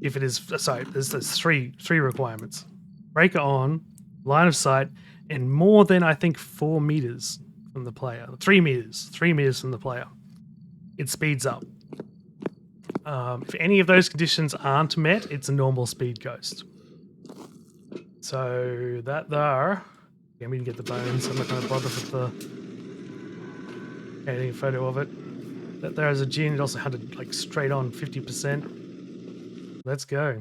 If it is, sorry, there's three requirements: breaker on, line of sight, and more than I think 4 meters from the player. 3 meters from the player. It speeds up. If any of those conditions aren't met, it's a normal speed ghost. So that there, yeah, we can get the bones. I'm not going to bother with the editing a photo of it. That there is a Jinn. It also had it like straight on 50%. Let's go.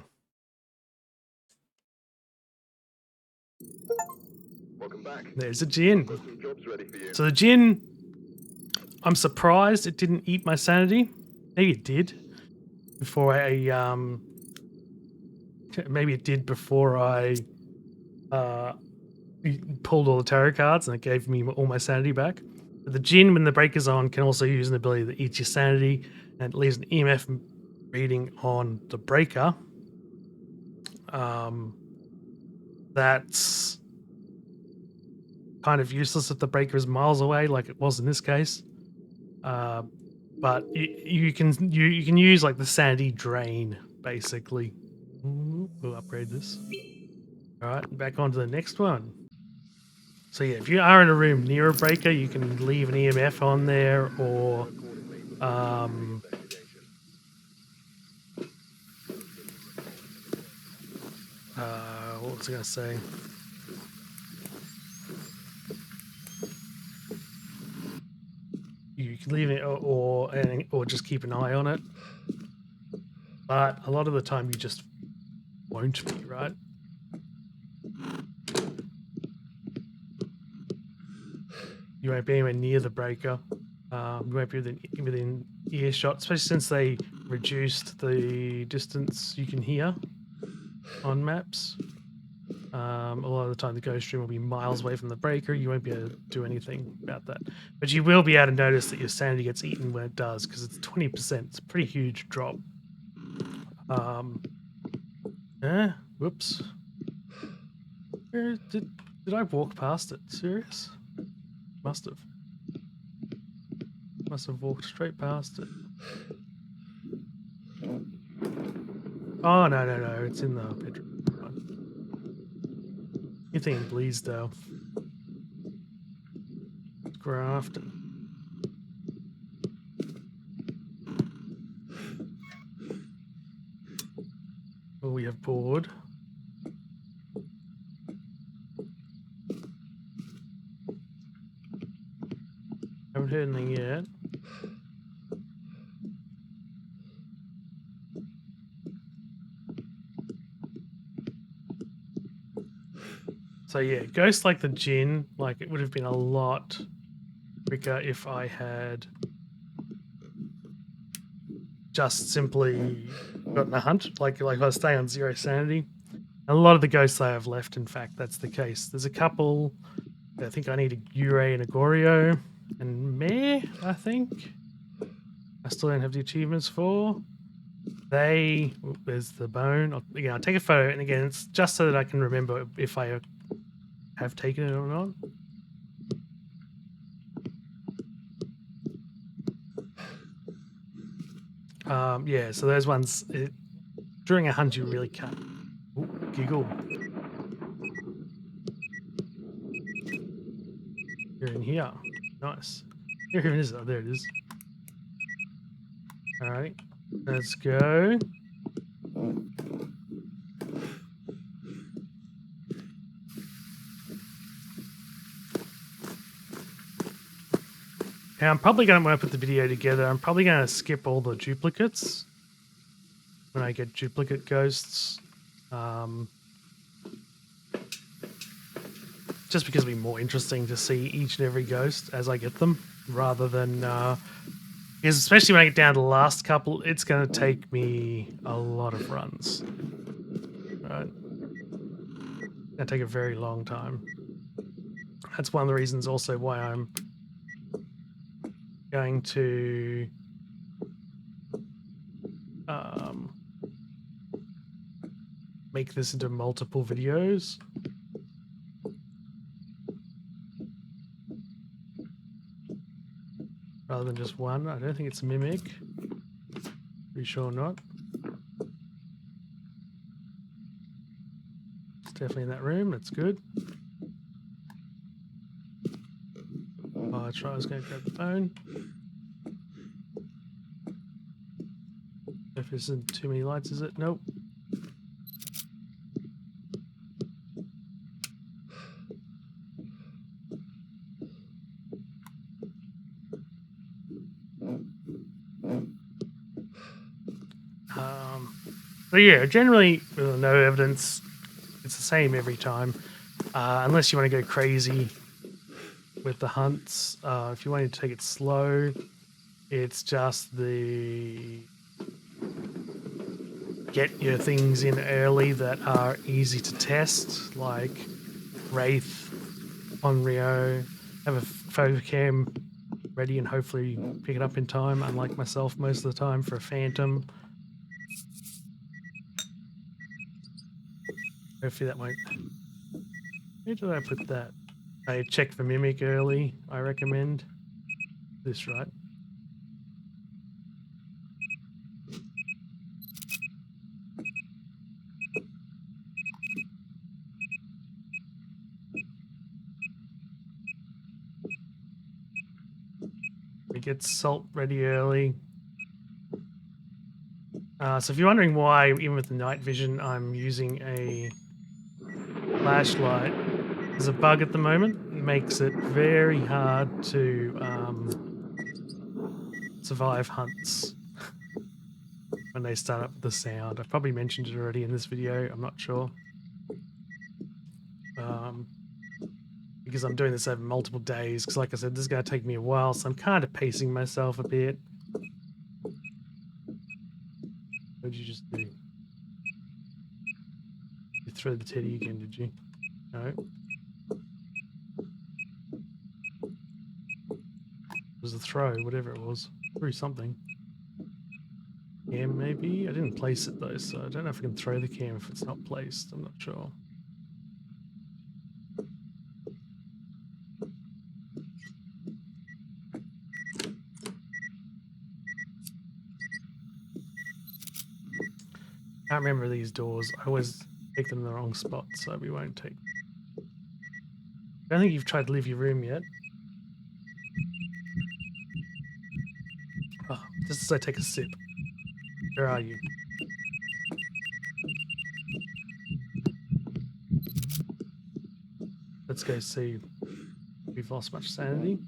Welcome back. There's a Jinn. Got some jobs ready for you. So the Jinn, I'm surprised it didn't eat my sanity. Maybe it did before maybe it did before I pulled all the tarot cards and it gave me all my sanity back. But the Jinn, when the breaker's on, can also use an ability that eats your sanity and it leaves an EMF reading on the breaker. That's kind of useless if the breaker is miles away, like it was in this case. But you can use like the sanity drain basically. We'll upgrade this. All right, back on to the next one. So yeah, if you are in a room near a breaker, you can leave an EMF on there, or what was I going to say? You can leave it, or just keep an eye on it. But a lot of the time, you just won't be, right? You won't be anywhere near the breaker. You won't be within earshot, especially since they reduced the distance you can hear on maps. A lot of the time the ghost stream will be miles away from the breaker. You won't be able to do anything about that. But you will be able to notice that your sanity gets eaten when it does, because it's 20%. It's a pretty huge drop. Whoops. Where did I walk past it? Serious? Must have walked straight past it. Oh, no. It's in the bedroom. You're thinking Bleasdale. Grafton. Oh, we have board. Haven't heard anything yet. So yeah, ghosts like the Jinn, like it would have been a lot quicker if I had just simply gotten a hunt, like I was staying on 0 sanity. A lot of the ghosts I have left, in fact, that's the case. There's a couple. I think I need a Ure and a Goryo and Mare, I think. I still don't have the achievements for. There's the bone. I'll take a photo, and again, it's just so that I can remember if I have taken it or not. Yeah, so those ones, during a hunt, you really can't. Ooh, giggle. You're in here. Nice. Here it is. Oh, there it is. All right, let's go. Now, I'm probably going to, when I put the video together, I'm probably going to skip all the duplicates when I get duplicate ghosts. Just because it'll be more interesting to see each and every ghost as I get them, rather than... because especially when I get down to the last couple, it's going to take me a lot of runs. Right? It's going to take a very long time. That's one of the reasons also why I'm going to make this into multiple videos. Rather than just one. I don't think it's Mimic. Pretty sure not. It's definitely in that room. That's good. Oh, that's right. I was going to grab the phone. If there isn't too many lights, is it? Nope. But yeah, generally, with no evidence, it's the same every time. Unless you want to go crazy with the hunts. If you want to take it slow, it's just the get your things in early that are easy to test, like Wraith, Onryo, have a photo cam ready and hopefully pick it up in time, unlike myself most of the time for a Phantom. Hopefully that won't... Where did I put that? I check for Mimic early, I recommend. This, right? We get salt ready early. So if you're wondering why, even with the night vision, I'm using a flashlight, there's a bug at the moment. It makes it very hard to survive hunts when they start up with the sound. I've probably mentioned it already in this video. I'm not sure. Because I'm doing this over multiple days. Because like I said, this is going to take me a while. So I'm kind of pacing myself a bit. What did you just do? You threw the teddy again, did you? No. It was a throw, whatever it was. Threw something. Cam, maybe? I didn't place it though, so I don't know if I can throw the cam if it's not placed. I'm not sure. I can't remember these doors. I always take them in the wrong spot, so we won't take. I don't think you've tried to leave your room yet. Oh, just as I take a sip. Where are you? Let's go see if we've lost much sanity.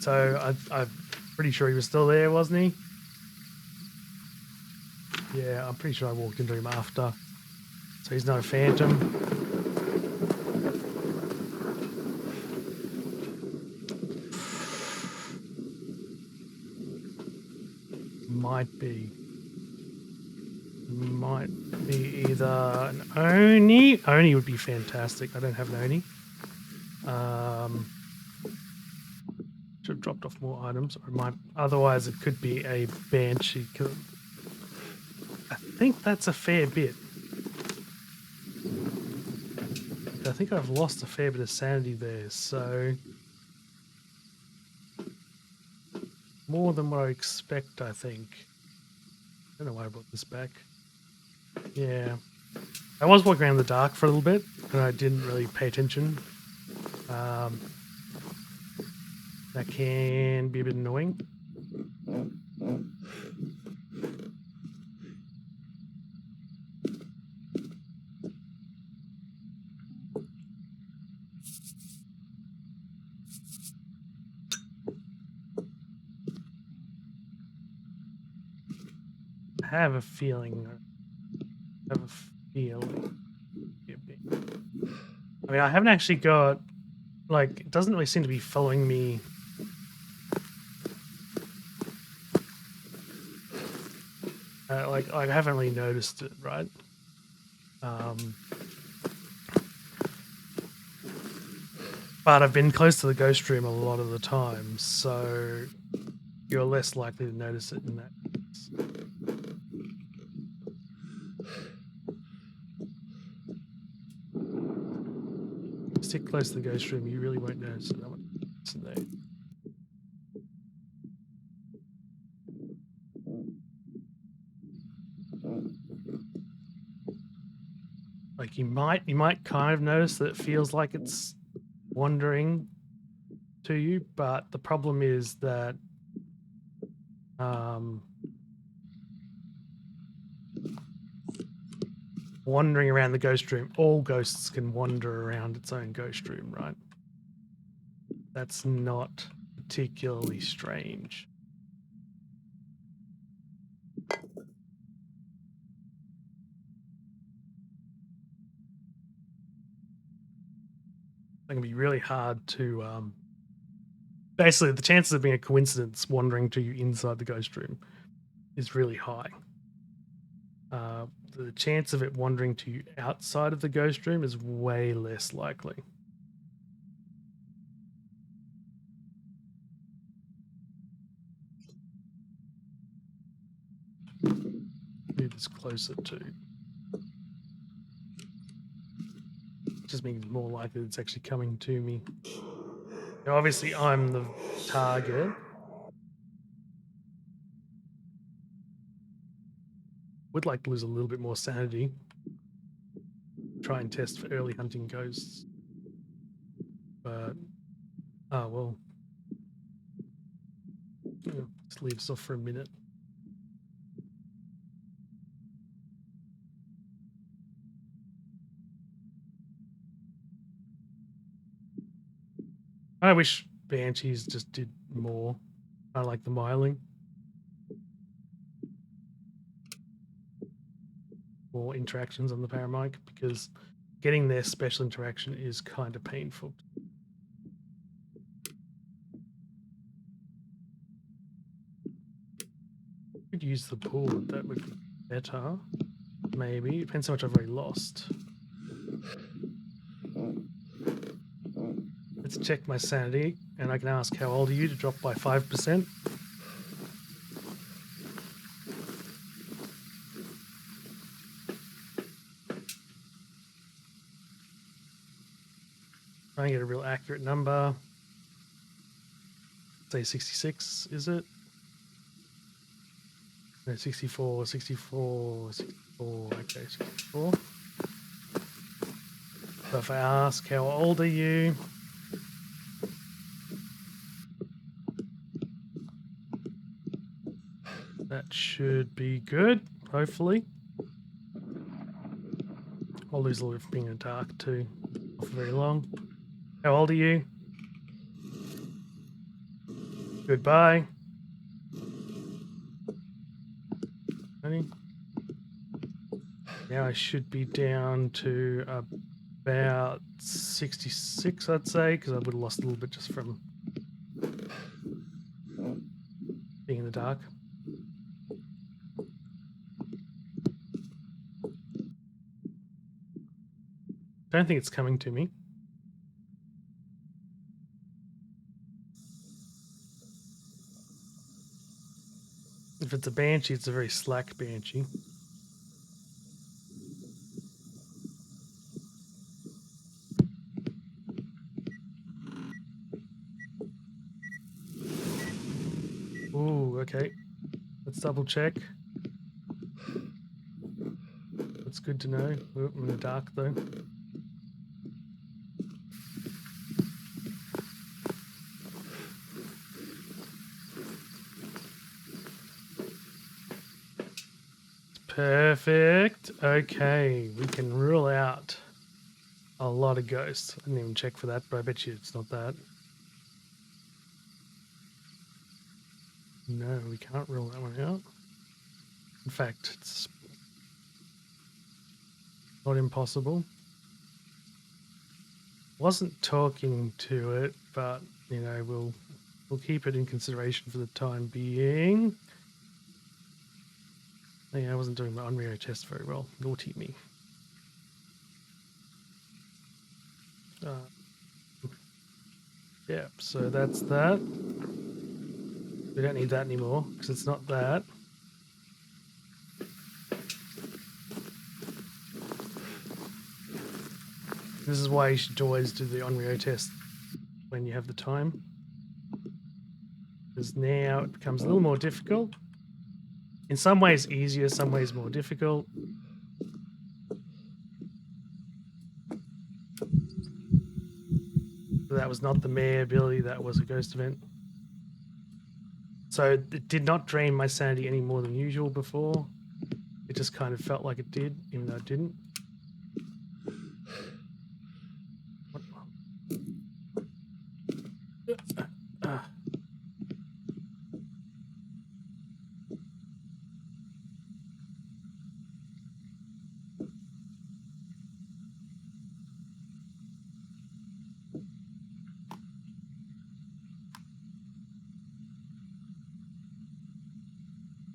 So I'm pretty sure he was still there, wasn't he? Yeah, I'm pretty sure I walked into him after. So he's not a Phantom. Might be either an Oni. Oni would be fantastic. I don't have an Oni. Should have dropped off more items. Or might, otherwise, it could be a Banshee. I think that's a fair bit. I think I've lost a fair bit of sanity there, so more than what I expect, I think. I don't know why I brought this back. Yeah. I was walking around in the dark for a little bit, and I didn't really pay attention. That can be a bit annoying. I have a feeling. I mean, I haven't actually got, like, it doesn't really seem to be following me. Like, I haven't really noticed it, right? But I've been close to the ghost room a lot of the time, so you're less likely to notice it in that case. Stick close to the ghost room, you really won't notice it that much in there. Like you might kind of notice that it feels like it's wandering to you, but the problem is that wandering around the ghost room, all ghosts can wander around its own ghost room, right? That's not particularly strange. It can be really hard to basically the chances of being a coincidence wandering to you inside the ghost room is really high. The chance of it wandering to you outside of the ghost room is way less likely. Move this closer to. Just means more likely it's actually coming to me. Now, obviously, I'm the target. Would like to lose a little bit more sanity. Try and test for early hunting ghosts. But, oh, well. Yeah, just leave us off for a minute. I wish Banshees just did more. I like the miling. More interactions on the paramic, because getting their special interaction is kind of painful. Could use the pool, that would be better. Maybe. Depends how much I've already lost. Let's check my sanity, and I can ask how old are you to drop by 5%. Try and get a real accurate number. Say 66, is it? No, 64, 64, 64, okay, 64. So if I ask how old are you? That should be good, hopefully. I'll lose a little from being in the dark too, not for very long. How old are you? Goodbye. Honey. Now I should be down to about 66, I'd say, because I would have lost a little bit just from being in the dark. Don't think it's coming to me. If it's a banshee, it's a very slack banshee. Ooh, okay. Let's double check. That's good to know. Ooh, I'm in the dark though. Perfect. Okay, we can rule out a lot of ghosts. I didn't even check for that, but I bet you it's not that. No, we can't rule that one out. In fact, it's not impossible. Wasn't talking to it, but you know, we'll keep it in consideration for the time being. Yeah, I wasn't doing my Unreal test very well. Naughty me. Yeah, so that's that. We don't need that anymore because it's not that. This is why you should always do the Onryo test when you have the time. Because now it becomes a little more difficult. In some ways easier, some ways more difficult. That was not the mayor ability, that was a ghost event. So it did not drain my sanity any more than usual before. It just kind of felt like it did, even though it didn't.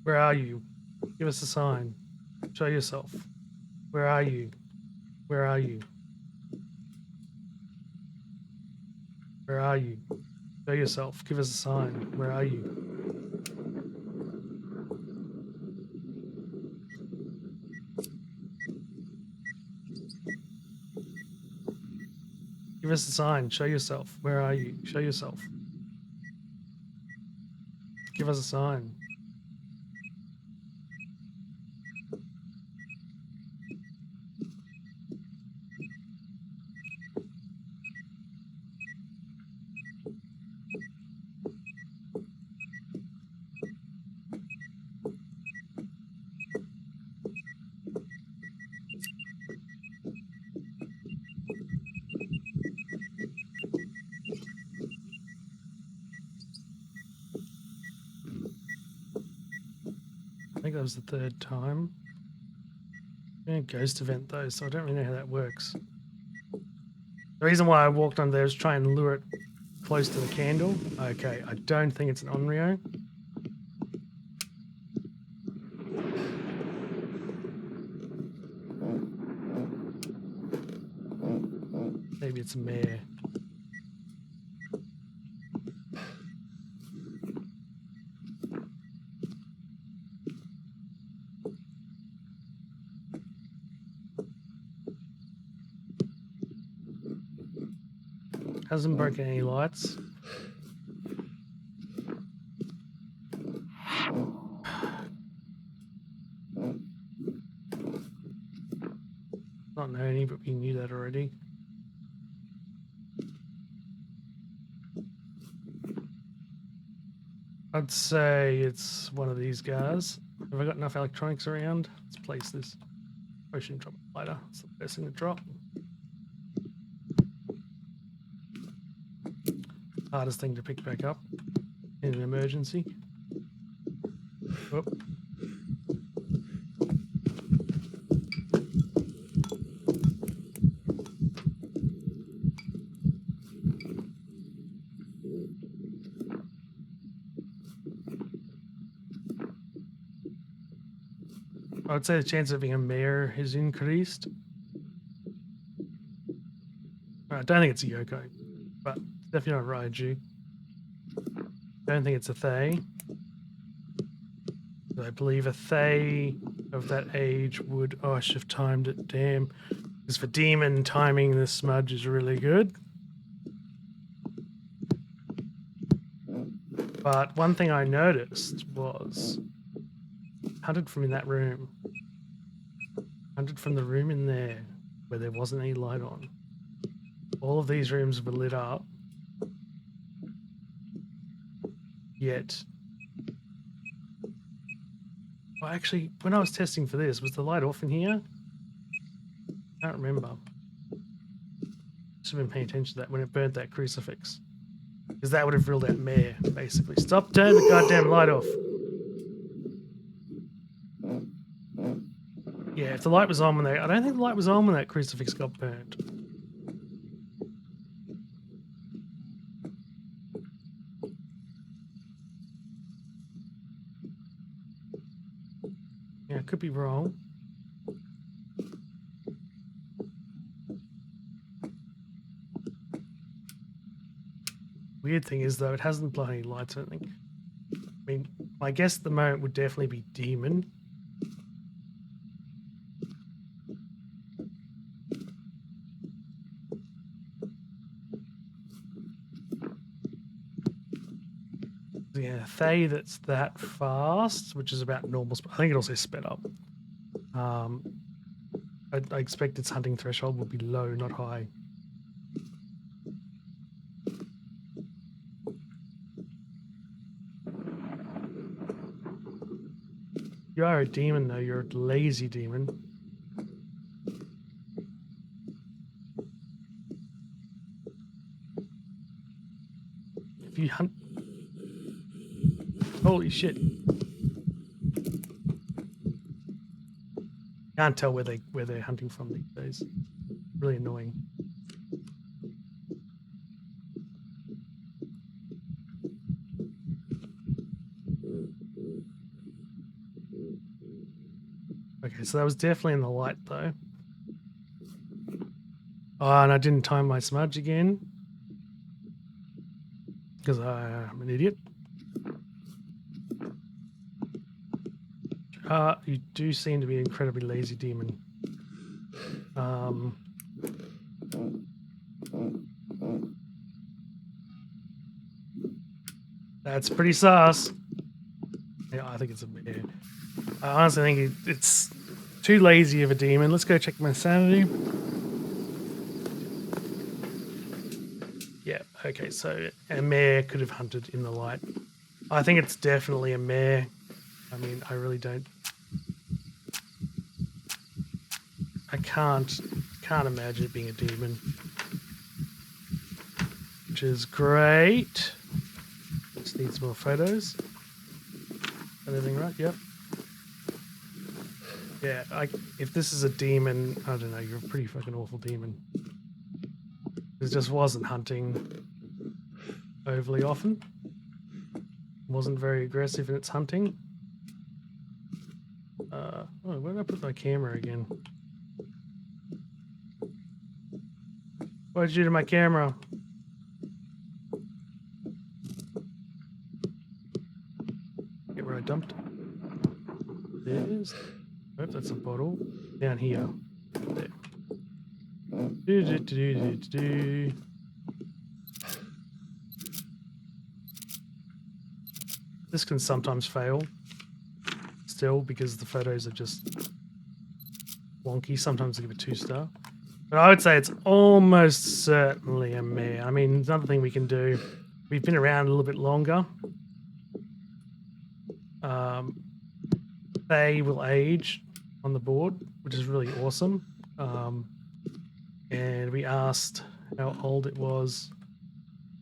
Where are you? Give us a sign. Show yourself. Where are you? Where are you? Where are you? Show yourself. Give us a sign. Where are you? Give us a sign. Show yourself. Where are you? Show yourself. Give us a sign. I think that was the third time. A ghost event though, so I don't really know how that works. The reason why I walked on there is try and lure it close to the candle. Okay, I don't think it's an Onryo. Maybe it's a mare. Hasn't broken any lights. Not Noni, but we knew that already. I'd say it's one of these guys. Have I got enough electronics around? Let's place this. Potion drop lighter. It's the best thing to drop. Hardest thing to pick back up in an emergency. Whoop. I would say the chance of being a mare is increased. I don't think it's a Yoko, but definitely not Raiju. Don't think it's a Thay. I believe a Thay of that age would... Oh, I should have timed it. Damn. Because for demon, timing this smudge is really good. But one thing I noticed was... Hunted from in that room. Hunted from the room in there where there wasn't any light on. All of these rooms were lit up. Yet... Well, actually, when I was testing for this, was the light off in here? I can't remember. Should have been paying attention to that when it burnt that crucifix. Because that would have ruled out mare, basically. Stop turning the goddamn light off. Yeah, if the light was on when they... I don't think the light was on when that crucifix got burnt. Yeah, I could be wrong. Weird thing is, though, it hasn't blown any lights or anything. mean, my guess at the moment would definitely be demon. Yeah, Thay that's that fast, which is about normal. I think it also sped up. I expect its hunting threshold would be low, not high. You are a demon, though. You're a lazy demon. If you hunt... Holy shit. Can't tell where they're hunting from these days. Really annoying. Okay, so that was definitely in the light, though. Oh, and I didn't time my smudge again. Because I'm an idiot. You do seem to be an incredibly lazy demon. That's pretty sus. Yeah, I think it's a bear. I honestly think it's too lazy of a demon. Let's go check my sanity. Yeah, okay, so a mare could have hunted in the light. I think it's definitely a mare. I mean, I really don't... I can't imagine it being a demon. Which is great. Just needs more photos. Everything right? Yep. Yeah, if this is a demon, I don't know, you're a pretty fucking awful demon. It just wasn't hunting overly often. Wasn't very aggressive in its hunting. Oh, where did I put my camera again? What did you do to my camera? Get where I dumped it. There it is. Oh, that's a bottle. Down here. There. This can sometimes fail still because the photos are just wonky. Sometimes I give it 2-star. But I would say it's almost certainly a mare. I mean, there's another thing we can do. We've been around a little bit longer. They will age on the board, which is really awesome. And we asked how old it was.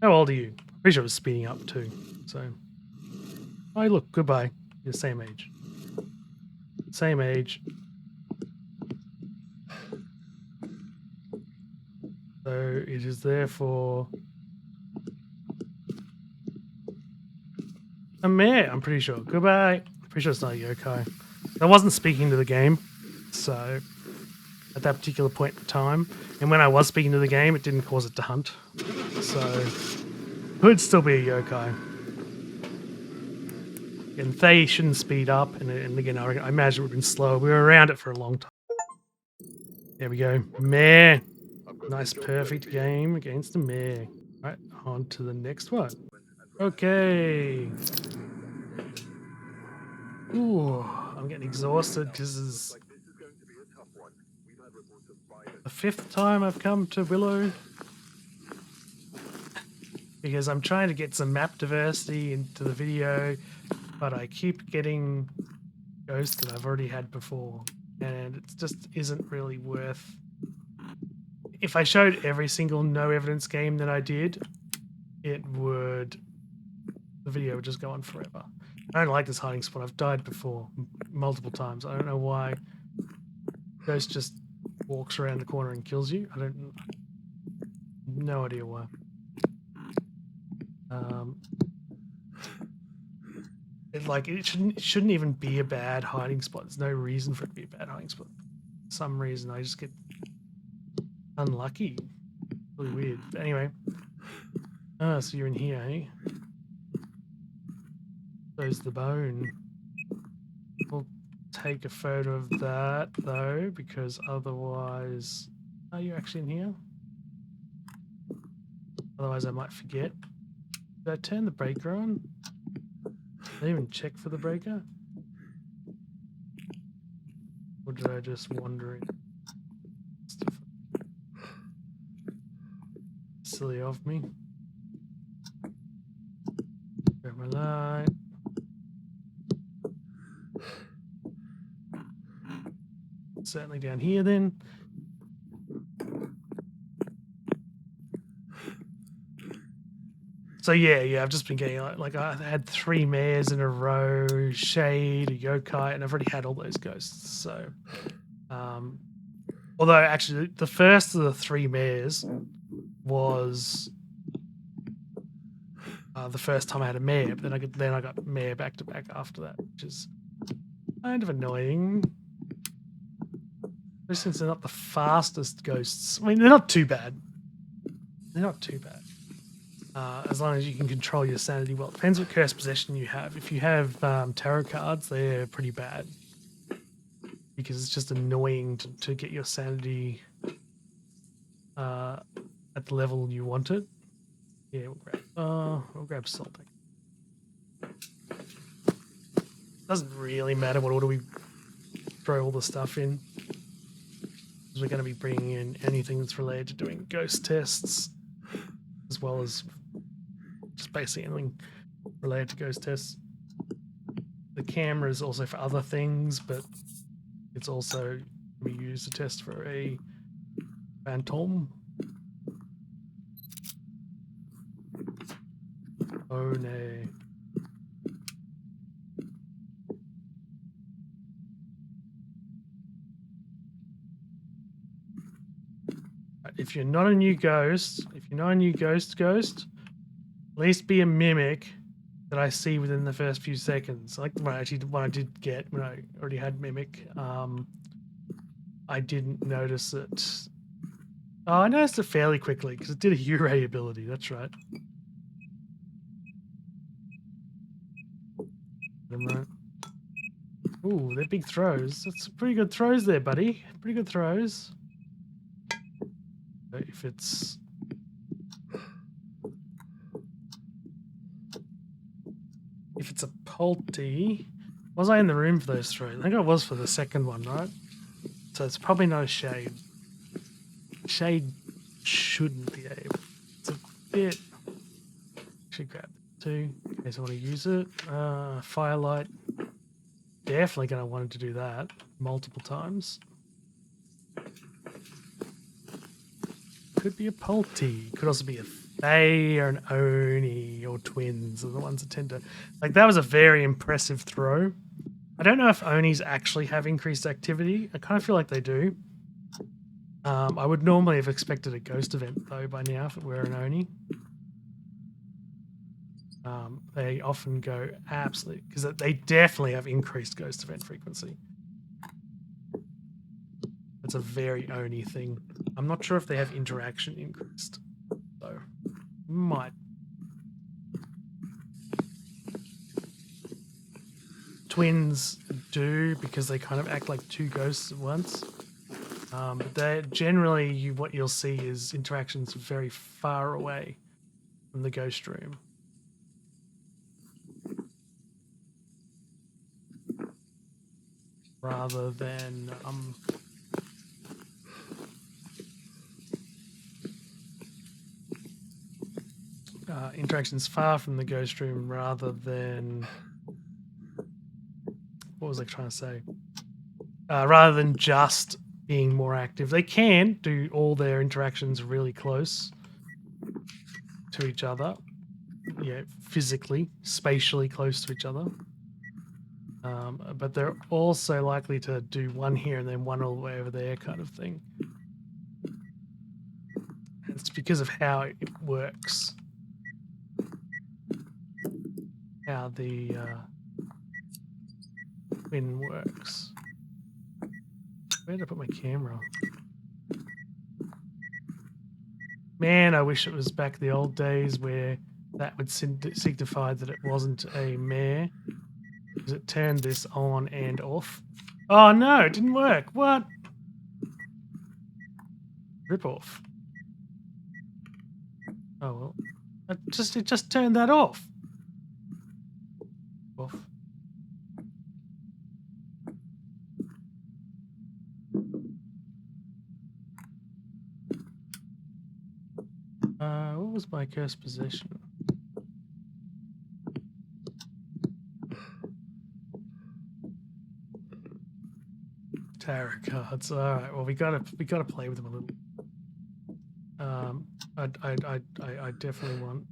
How old are you? Pretty sure it was speeding up too. So, oh look, goodbye. You're the same age. Same age. So it is therefore a mare, I'm pretty sure. Goodbye. Pretty sure it's not a yokai. I wasn't speaking to the game, so at that particular point in time. And when I was speaking to the game, it didn't cause it to hunt. So it could still be a yokai. And they shouldn't speed up. And again, I imagine it would have been slow. We were around it for a long time. There we go. Mare. Nice, perfect game against the mare. Right, on to the next one. Okay. Ooh, I'm getting exhausted because this is the 5th time I've come to Willow. Because I'm trying to get some map diversity into the video, but I keep getting ghosts that I've already had before. And it just isn't really worth... If I showed every single no evidence game that I did, it would... The video would just go on forever. I don't like this hiding spot. I've died before, multiple times. I don't know why. Ghost just walks around the corner and kills you. I don't... No idea why. It shouldn't even be a bad hiding spot. There's no reason for it to be a bad hiding spot. For some reason, I just get unlucky. Really weird. But anyway. Oh, so you're in here, eh? Shows the bone. We'll take a photo of that though, because otherwise, are you actually in here? Otherwise, I might forget. Did I turn the breaker on? Did I even check for the breaker? Or did I just wander in? Silly of me. Grab my light. Certainly down here then. So yeah, I've just been getting like I had 3 mares in a row, Shade, a yokai, and I've already had all those ghosts. So, although actually the first of the 3 mares was the first time I had a mare, but then I got mare back to back after that, which is kind of annoying. Especially since they're not the fastest ghosts. I mean, they're not too bad. They're not too bad. As long as you can control your sanity well. It depends what cursed possession you have. If you have tarot cards, they're pretty bad. Because it's just annoying to get your sanity at the level you want it. Yeah, we'll grab salt. Doesn't really matter what order we throw all the stuff in. Because we're going to be bringing in anything that's related to doing ghost tests, as well as just basically anything related to ghost tests. The camera is also for other things, but it's also we use to test for a phantom. Oh no. If you're not a new ghost, at least be a mimic that I see within the first few seconds. Like what I did get when I already had mimic, I didn't notice it. Oh, I noticed it fairly quickly because it did a Uray ability. That's right. Right. Ooh, they're big throws. That's pretty good throws there, buddy. Pretty good throws. If it's a Polty, was I in the room for those throws? I think I was for the second one, right? So it's probably not a Shade. Shade shouldn't be able. It's a bit. Should grab it too in case I want to use it. Firelight. Definitely going to want to do that multiple times. Could be a Polty. Could also be a Fae or an Oni or twins are the ones that tend to... Like, that was a very impressive throw. I don't know if Onis actually have increased activity. I kind of feel like they do. I would normally have expected a ghost event, though, by now if it were an Oni. They often go absolutely... Because they definitely have increased ghost event frequency. It's a very Oni thing. I'm not sure if they have interaction increased, though. Might. Twins do, because they kind of act like 2 ghosts at once. But they're generally, what you'll see is interactions very far away from the ghost room. Rather than interactions far from the ghost room rather than... What was I trying to say? Rather than just being more active. They can do all their interactions really close to each other. Yeah, physically, spatially close to each other. But they're also likely to do one here and then one all the way over there kind of thing. And it's because of how it works. How the twin works. Where did I put my camera? Man, I wish it was back the old days where that would signify that it wasn't a mare, because it turned this on and off. Oh no, it didn't work. What? Rip off. Oh well, it just turned that off. Off. What was my cursed possession? Tarot cards. All right. Well, we gotta play with them a little. I definitely want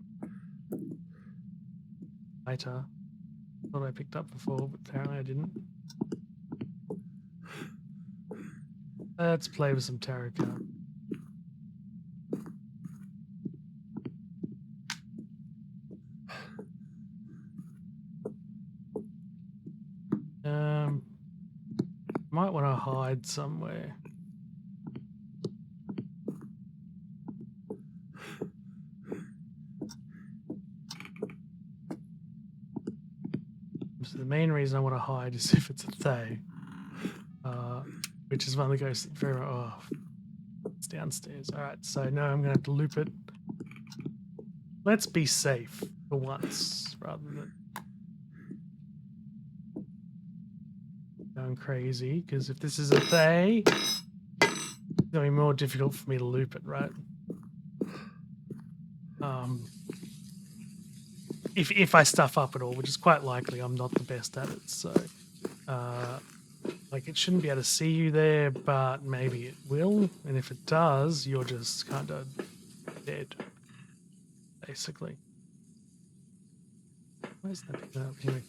later. Thought I picked up before, but apparently I didn't. Let's play with some tarot cards. Might want to hide somewhere. So the main reason I want to hide is if it's a Thay, which is one that goes very off. It's downstairs. All right, so no, I'm gonna have to loop it. Let's be safe for once, rather than going crazy. Because if this is a Thay, it's gonna be more difficult for me to loop it, right? If I stuff up at all, which is quite likely, I'm not the best at it. So, like, it shouldn't be able to see you there, but maybe it will. And if it does, you're just kind of dead, basically. Where's that? Anyway,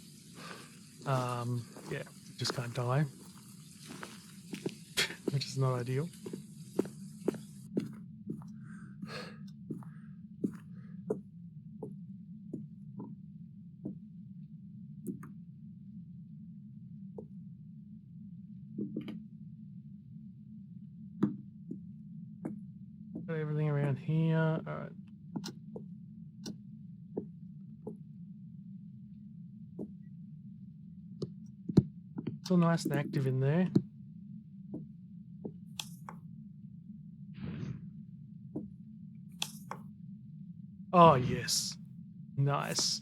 yeah, you just can't die, which is not ideal. Got everything around here. All right. Still nice and active in there. Oh, yes. Nice.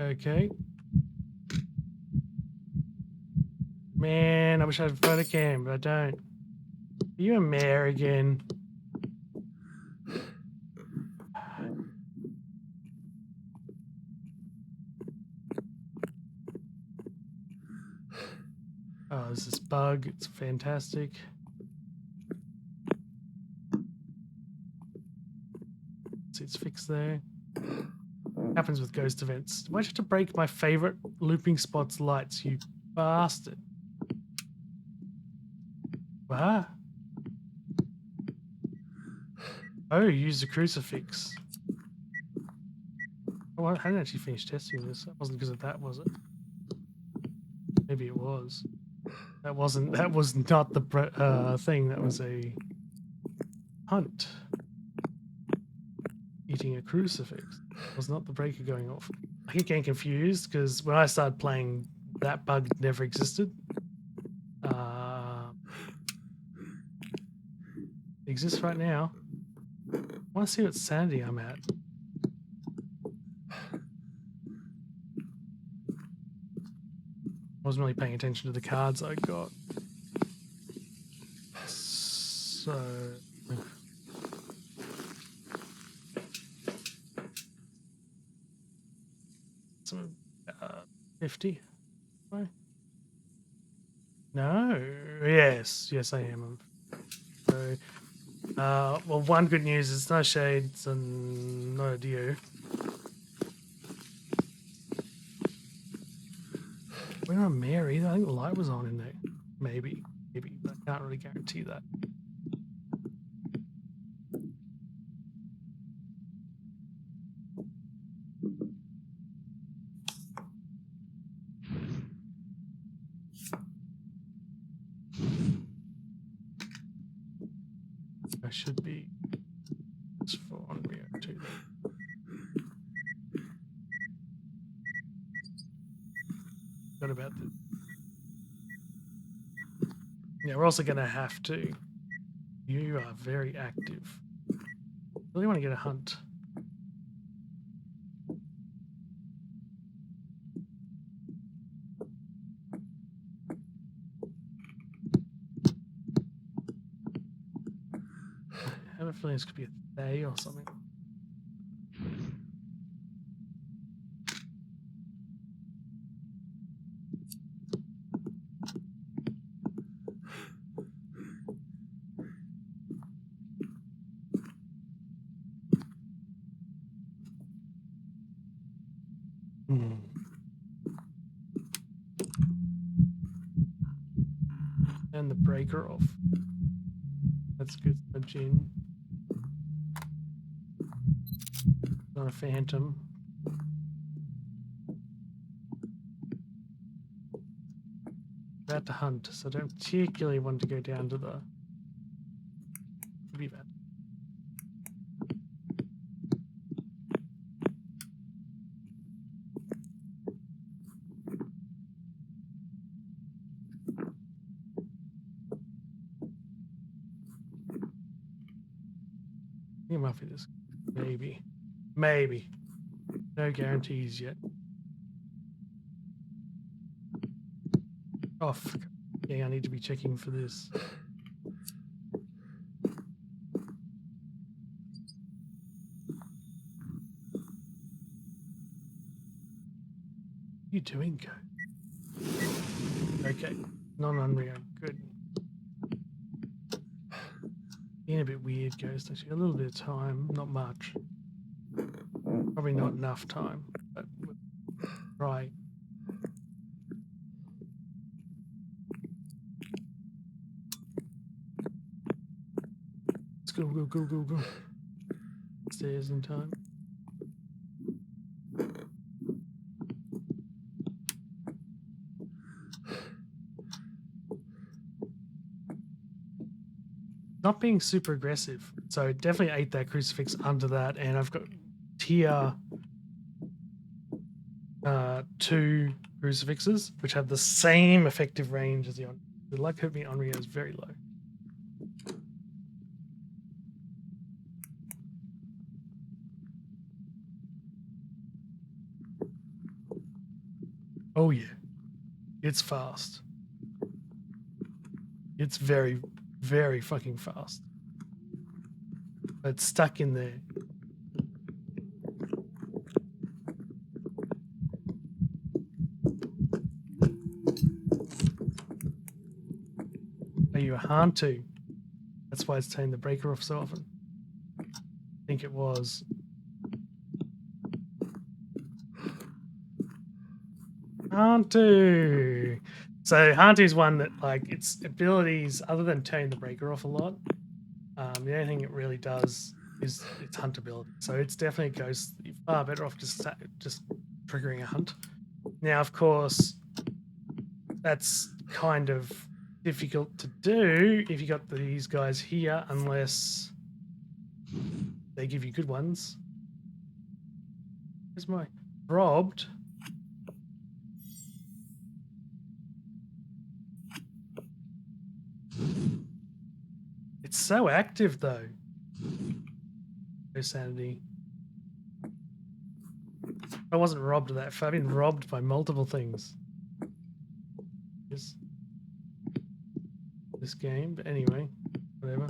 Okay. Man, I wish I had a photo cam, but I don't. Are you a mare again? Oh, there's this bug. It's fantastic. See, it's fixed there. Happens with ghost events. Why'd you have to break my favorite looping spots lights, you bastard? What? Oh, you used a crucifix. Oh, I hadn't actually finished testing this. That wasn't because of that, was it? Maybe it was. That wasn't. That was not the thing. That was a hunt. Eating a crucifix. It was not the breaker going off. I keep getting confused because when I started playing, that bug never existed. It exists right now. I want to see what sanity I'm at. I wasn't really paying attention to the cards I got. So... some 50? No. Yes, I am. So, well, one good news is no shades and no dew. We're not mare either. I think the light was on in there. Maybe, but I can't really guarantee that. I should be It's for Unreal 2 then. What about this? Yeah, we're also going to have to. You are very active. Really want to get a hunt. I have a feeling this could be a day or something. And the breaker off. That's good. A gin. Not a phantom. About to hunt, so I don't particularly want to go down to the. Be bad. It might be this. Maybe. Maybe. No guarantees yet. Oh, fuck. Yeah, I need to be checking for this. What are you doing, Go? Okay. Non-unreal. Good. Being a bit weird, Ghost. Actually, a little bit of time. Not much. Probably not enough time, but we'll try. Let's go, go, go, go, go. Stairs in time. Not being super aggressive, so definitely ate that crucifix under that, and I've got tier 2 crucifixes, which have the same effective range as the on. The luck hurt me on Rio is very low. Oh yeah, it's fast. It's very, very fucking fast. It's stuck in there. Are you a Hantu? That's why it's taking the breaker off so often. I think it was. Hantu. So Hantu's one that, like, its abilities, other than turning the breaker off a lot, the only thing it really does is its hunt ability. So it's definitely goes far better off just triggering a hunt. Now, of course, that's kind of difficult to do if you got these guys here, unless they give you good ones. Where's my robbed? It's so active though. No sanity. I wasn't robbed of that. I've been robbed by multiple things. This game, but anyway, whatever.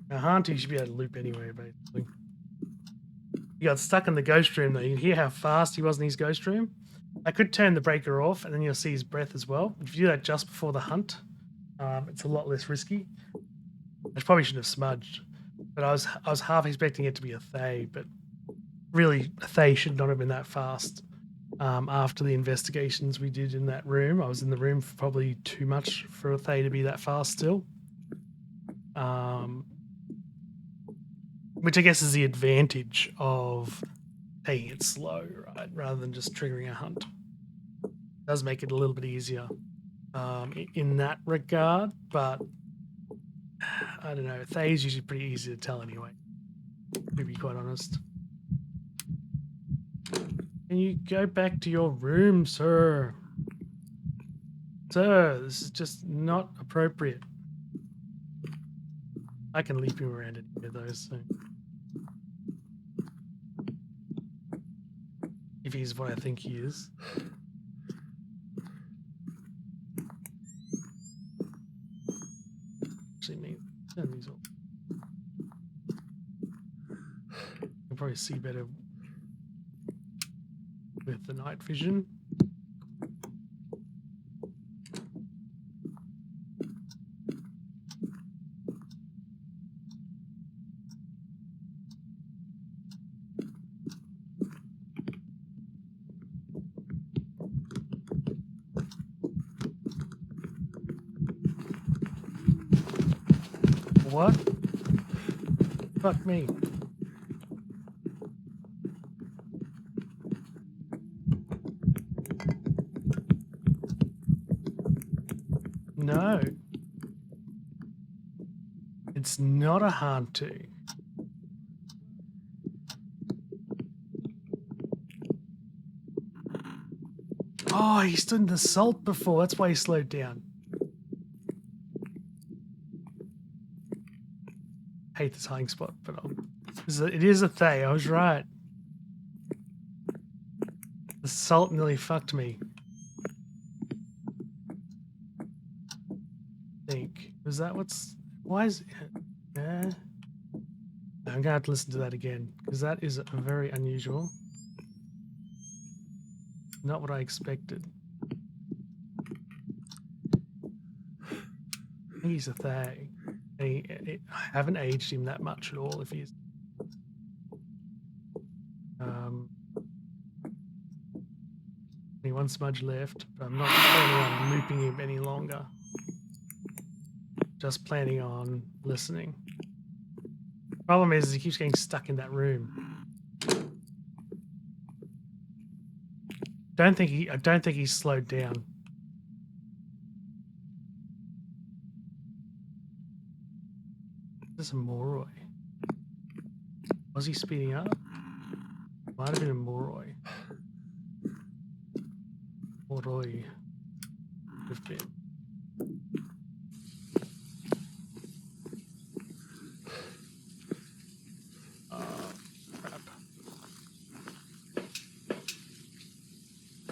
Now Hantu should be able to loop anyway, basically. He got stuck in the ghost room though. You can hear how fast he was in his ghost room. I could turn the breaker off and then you'll see his breath as well. If you do that just before the hunt, it's a lot less risky. I probably shouldn't have smudged, but I was half expecting it to be a Thay, but really a Thay should not have been that fast. After the investigations we did in that room, I was in the room for probably too much for a Thay to be that fast still. Which I guess is the advantage of taking it slow, right, rather than just triggering a hunt. It does make it a little bit easier in that regard, but I don't know. Thay is usually pretty easy to tell anyway, to be quite honest. Can you go back to your room, sir? Sir, this is just not appropriate. I can leap him around any of those, so. If he's what I think he is. Actually, maybe turn these off. You'll probably see better with the night vision. What? Fuck me. No. It's not a hard to. Oh, he stood in the salt before. That's why he slowed down. Hate this hiding spot, but it is a Thay. I was right. The salt nearly fucked me. I think. Was that what's... Why is it... Yeah. I'm gonna have to listen to that again, because that is very unusual. Not what I expected. I think he's a Thay. I haven't aged him that much at all if he's... Only one smudge left, but I'm not planning on looping him any longer. Just planning on listening. Problem is he keeps getting stuck in that room. I don't think he's slowed down. This is a Moroi. Was he speeding up? Might have been a Moroi. Moroi would have been. Crap.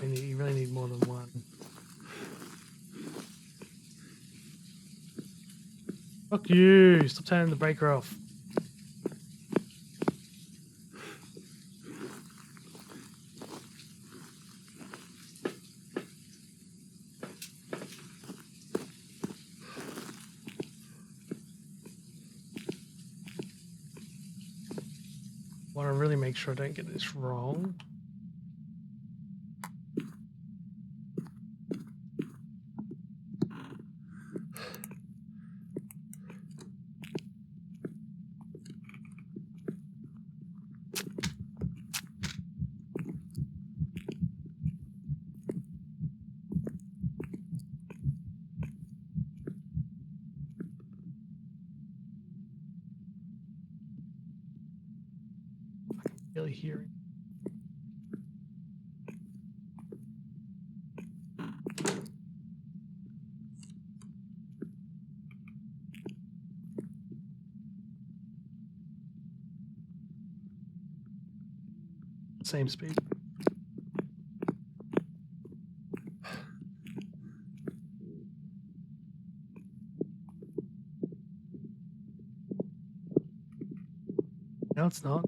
You really need more than one. Fuck you! Stop turning the breaker off. Want to really make sure I don't get this wrong. Really hearing. Same speed. No, it's not.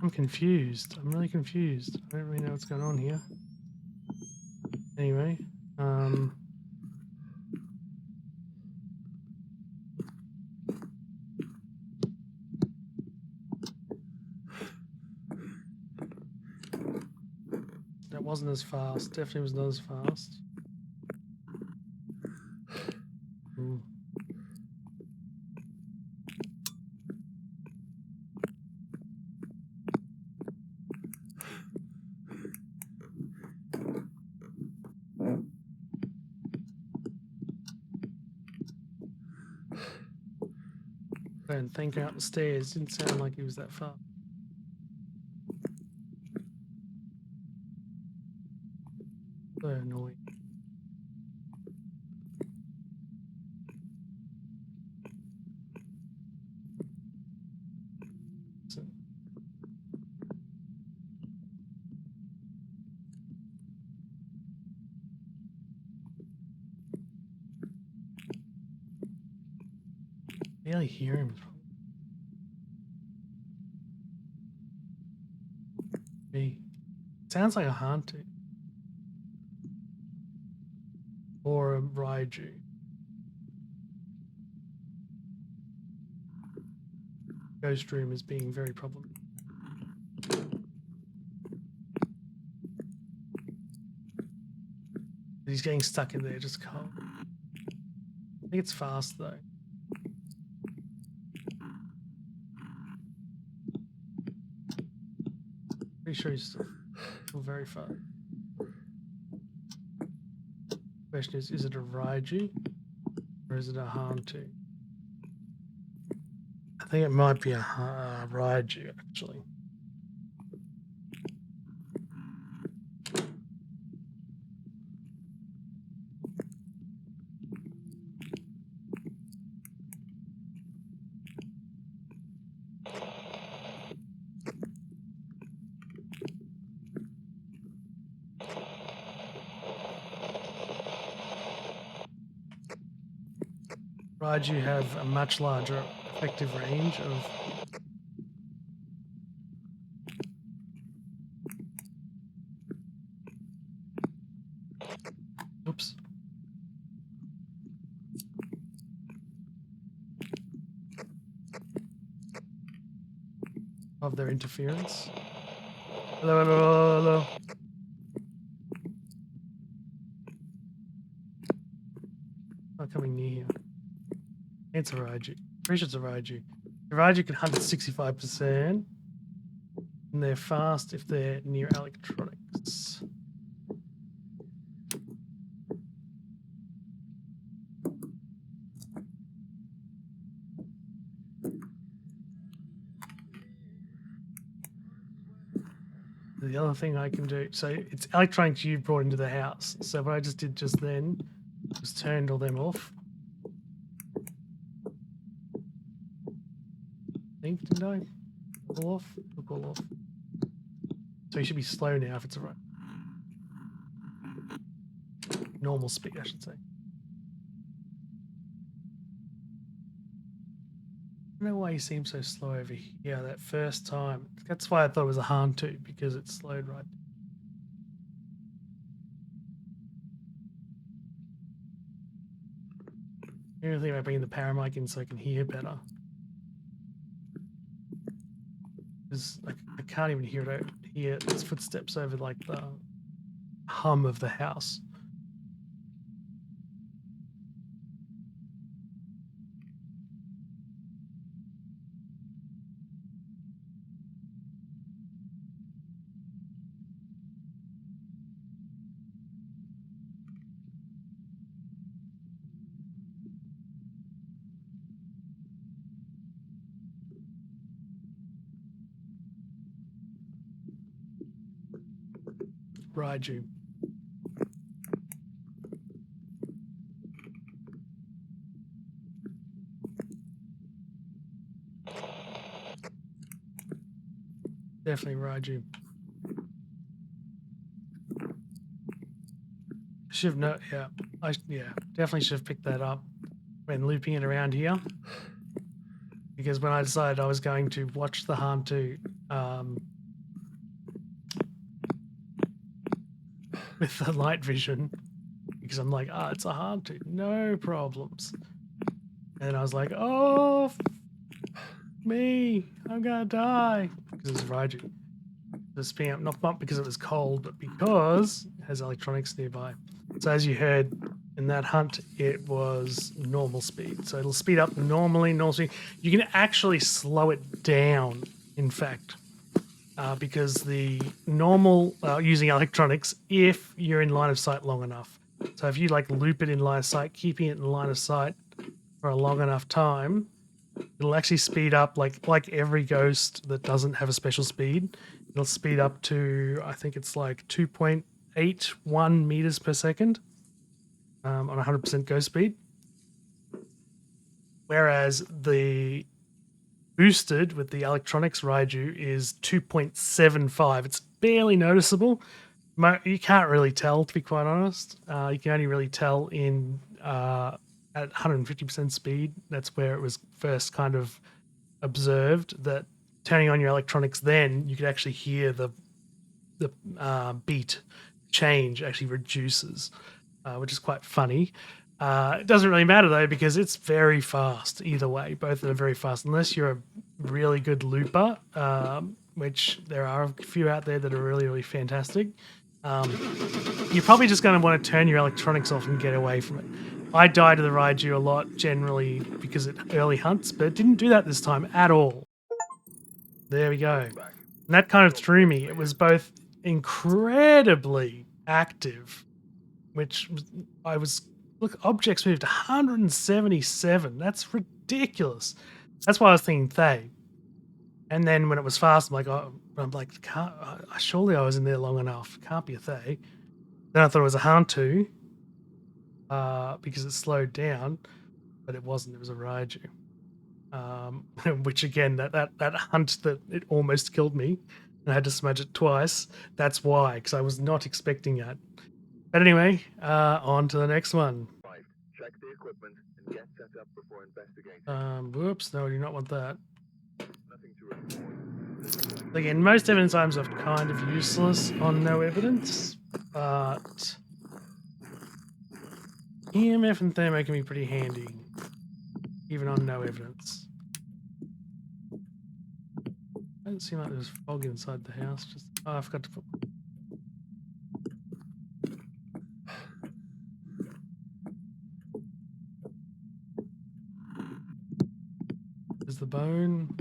I'm confused. I'm really confused. I don't really know what's going on here. Anyway, that wasn't as fast. Definitely was not as fast. Ooh. And think out the stairs. Didn't sound like he was that far. So annoying. So, barely hear him. Me. Sounds like a haunted. Or a Raiju. Ghost room is being very problematic. He's getting stuck in there, just cold. I think it's fast though. Pretty sure he's still very far. Question is it a Raiju or is it a Hantu? I think it might be a Raiju actually. Raiju have a much larger effective range of oops. Of their interference. Hello, hello, hello, hello. Not coming near here. It's a Raiju. Pretty sure it's a Raiju. The Raiju can hunt at 65%. And they're fast if they're near electronics. The other thing I can do, so it's electronics you've brought into the house. So what I just did just then was turned all them off. I think, didn't I? All off? Look all off. So you should be slow now if it's right. Normal speed, I should say. I don't know why he seems so slow over here that first time. That's why I thought it was a Hantu, because it slowed right. The only thing about bringing the power mic in so I can hear better. Because I can't even hear it. Hear its footsteps over like the hum of the house. Raiju. Definitely Raiju. Should have definitely should have picked that up when looping it around here. Because when I decided I was going to watch the Hantu with the light vision, because I'm like, it's a Hantu, no problems. And then I was like, oh, me, I'm gonna die. Because it's Raiju. Just spinning up, not because it was cold, but because it has electronics nearby. So as you heard in that hunt, it was normal speed. So it'll speed up normally, normal speed. You can actually slow it down, in fact, because the normal, using electronics, if you're in line of sight long enough. So if you like loop it in line of sight, keeping it in line of sight for a long enough time, it'll actually speed up like every ghost that doesn't have a special speed. It'll speed up to, I think it's like 2.81 meters per second on 100% ghost speed. Whereas the boosted with the electronics Raiju is 2.75. It's barely noticeable. You can't really tell, to be quite honest. You can only really tell in at 150% speed. That's where it was first kind of observed, that turning on your electronics, then you could actually hear the beat change actually reduces, which is quite funny. It doesn't really matter though, because it's very fast either way. Both are very fast, unless you're a really good looper, which there are a few out there that are really, really fantastic. You're probably just going to want to turn your electronics off and get away from it. I die to the Raiju a lot generally because it early hunts, but it didn't do that this time at all. There we go. And that kind of threw me. It was both incredibly active, which I was, look, objects moved 177. That's ridiculous. That's why I was thinking Thay. And then when it was fast, I'm like, surely I was in there long enough. Can't be a Thay. Then I thought it was a Hantu because it slowed down, but it wasn't. It was a Raiju. Which again, that hunt that it almost killed me, and I had to smudge it twice. That's why, because I was not expecting that. But anyway, on to the next one. Check the equipment and get set up before investigating. Whoops, no, I do not want that. Nothing to report. Again, most evidence items are kind of useless on no evidence, but EMF and thermo can be pretty handy, even on no evidence. Doesn't seem like there's fog inside the house. Just I forgot to put. There's the bone.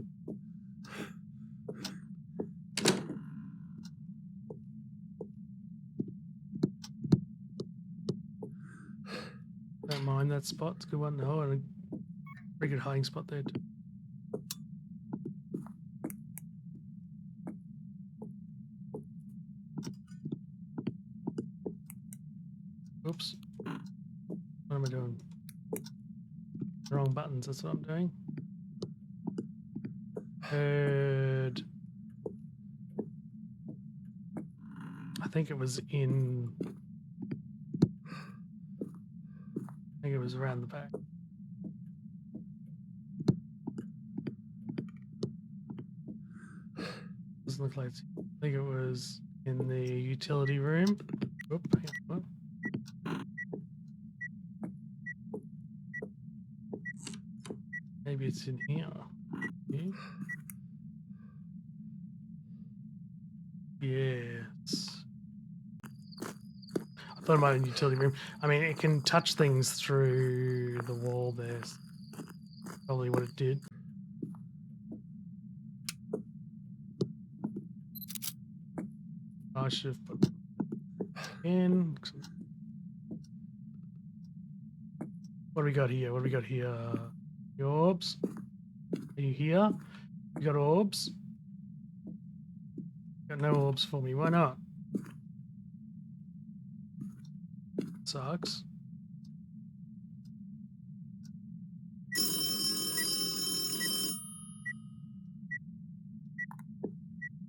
Don't mind that spot. It's a good one. Oh, and a pretty good hiding spot there too. Oops. What am I doing? The wrong buttons, that's what I'm doing. Heard. I think it was in. I think it was around the back. Doesn't look like it's. I think it was in the utility room. Oop, hang on. Maybe it's in here. Yes. I thought about it in the utility room. I mean, it can touch things through the wall there. Probably what it did. I should have put it in. What do we got here? What do we got here? The orbs. Are you here? You got orbs? Got no orbs for me. Why not? Sucks.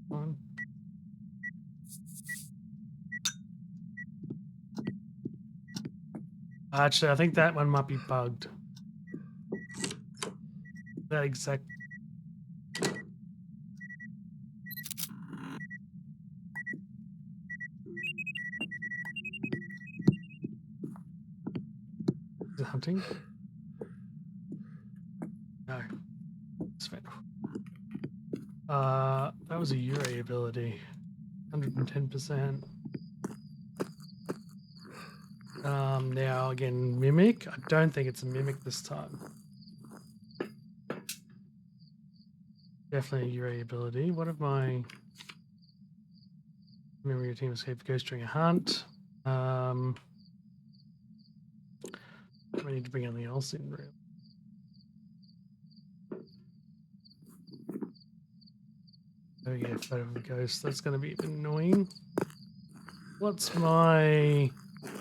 One. Actually, I think that one might be bugged. That exact. Is it hunting? No. It's fine. That was a Ure ability. 110%. Now again, Mimic. I don't think it's a Mimic this time. Definitely a Ure ability. What of my memory your team escape ghost during a hunt? We need to bring anything else in, really. Oh yeah, photo of a ghost. That's going to be a bit annoying. What's my... I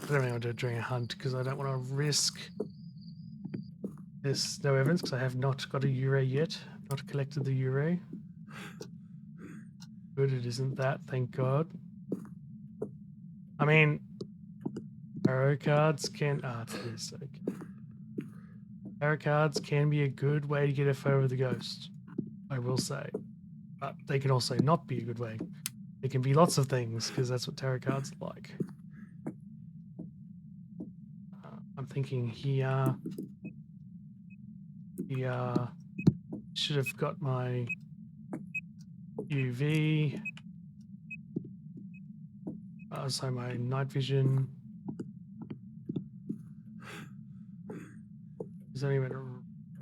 don't really want to do it during a hunt because I don't want to risk this no evidence because I have not got a Euro yet. Not collected the Euro. Good, it isn't that, thank God. I mean, tarot cards can... Ah, it's this, okay. Tarot cards can be a good way to get a photo of the ghost, I will say. But they can also not be a good way. It can be lots of things because that's what tarot cards are like. I'm thinking here should have got my UV. So my night vision. Is there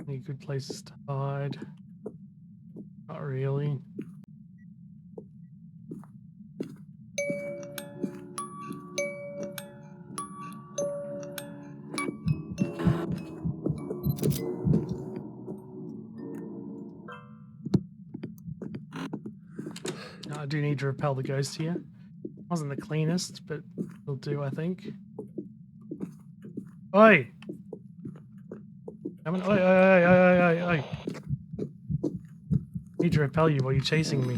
any good places to hide? Not really. I do need to repel the ghost here. Wasn't the cleanest, but it'll do, I think. Oi! Come on, oi, oi, oi, oi, oi, oi. Need to repel you while you're chasing me.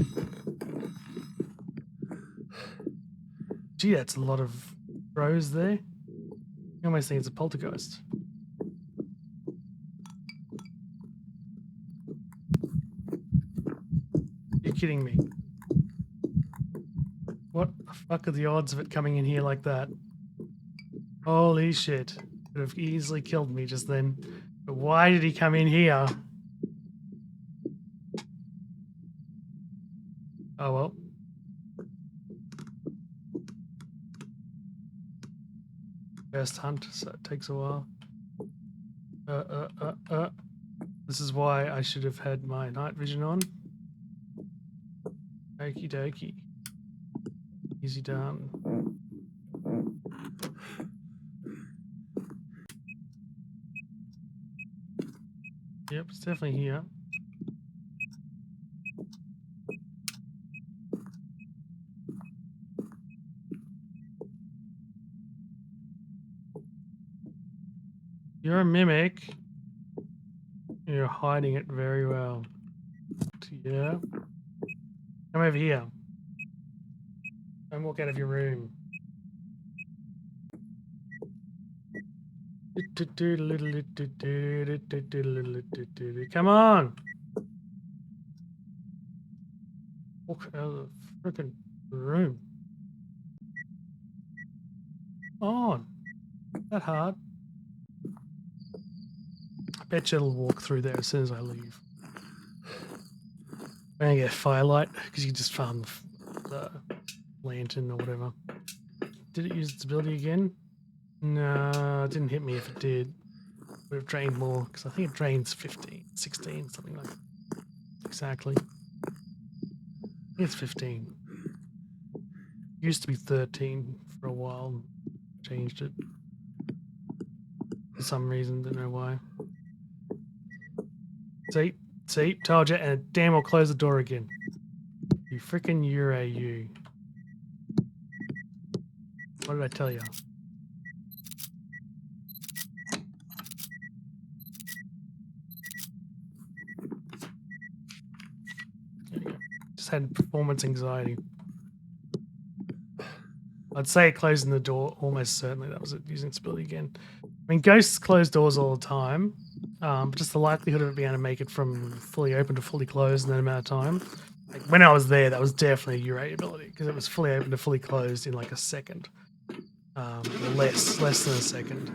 Gee, that's a lot of throws there. You almost think it's a poltergeist. You're kidding me. What the fuck are the odds of it coming in here like that? Holy shit. Could have easily killed me just then. But why did he come in here? Oh well. First hunt, so it takes a while. This is why I should have had my night vision on. Okie dokie. Easy done. Yep, it's definitely here. You're a mimic. You're hiding it very well. Yeah. Come over here. Don't walk out of your room. Come on! Walk out of the freaking room. Come on. That hard. I bet you it'll walk through there as soon as I leave. I'm gonna get firelight because you can just farm the lantern or whatever. Did it use its ability again? No, it didn't hit me if it did. Would have drained more because I think it drains 15, 16, something like that. Exactly. I think it's 15. Used to be 13 for a while. Changed it. For some reason, don't know why. See, told you, and damn, I'll close the door again. You freaking Euro, you. What did I tell you? There you go. Just had performance anxiety. I'd say closing the door, almost certainly that was it, using its ability again. I mean, ghosts close doors all the time, but just the likelihood of it being able to make it from fully open to fully closed in that amount of time. Like when I was there, that was definitely a Euro ability because it was fully open to fully closed in like a second. Less than a second.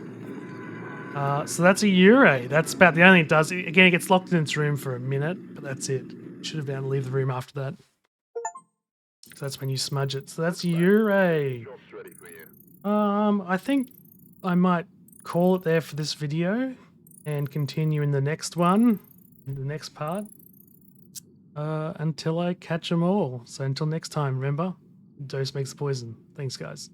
So that's a Euro. That's about the only thing it does. Again, it gets locked in its room for a minute, but that's it. Should have been able to leave the room after that. So that's when you smudge it. So that's Euro. I think I might call it there for this video and continue in the next one, in the next part, until I catch them all. So until next time, remember, dose makes the poison. Thanks, guys.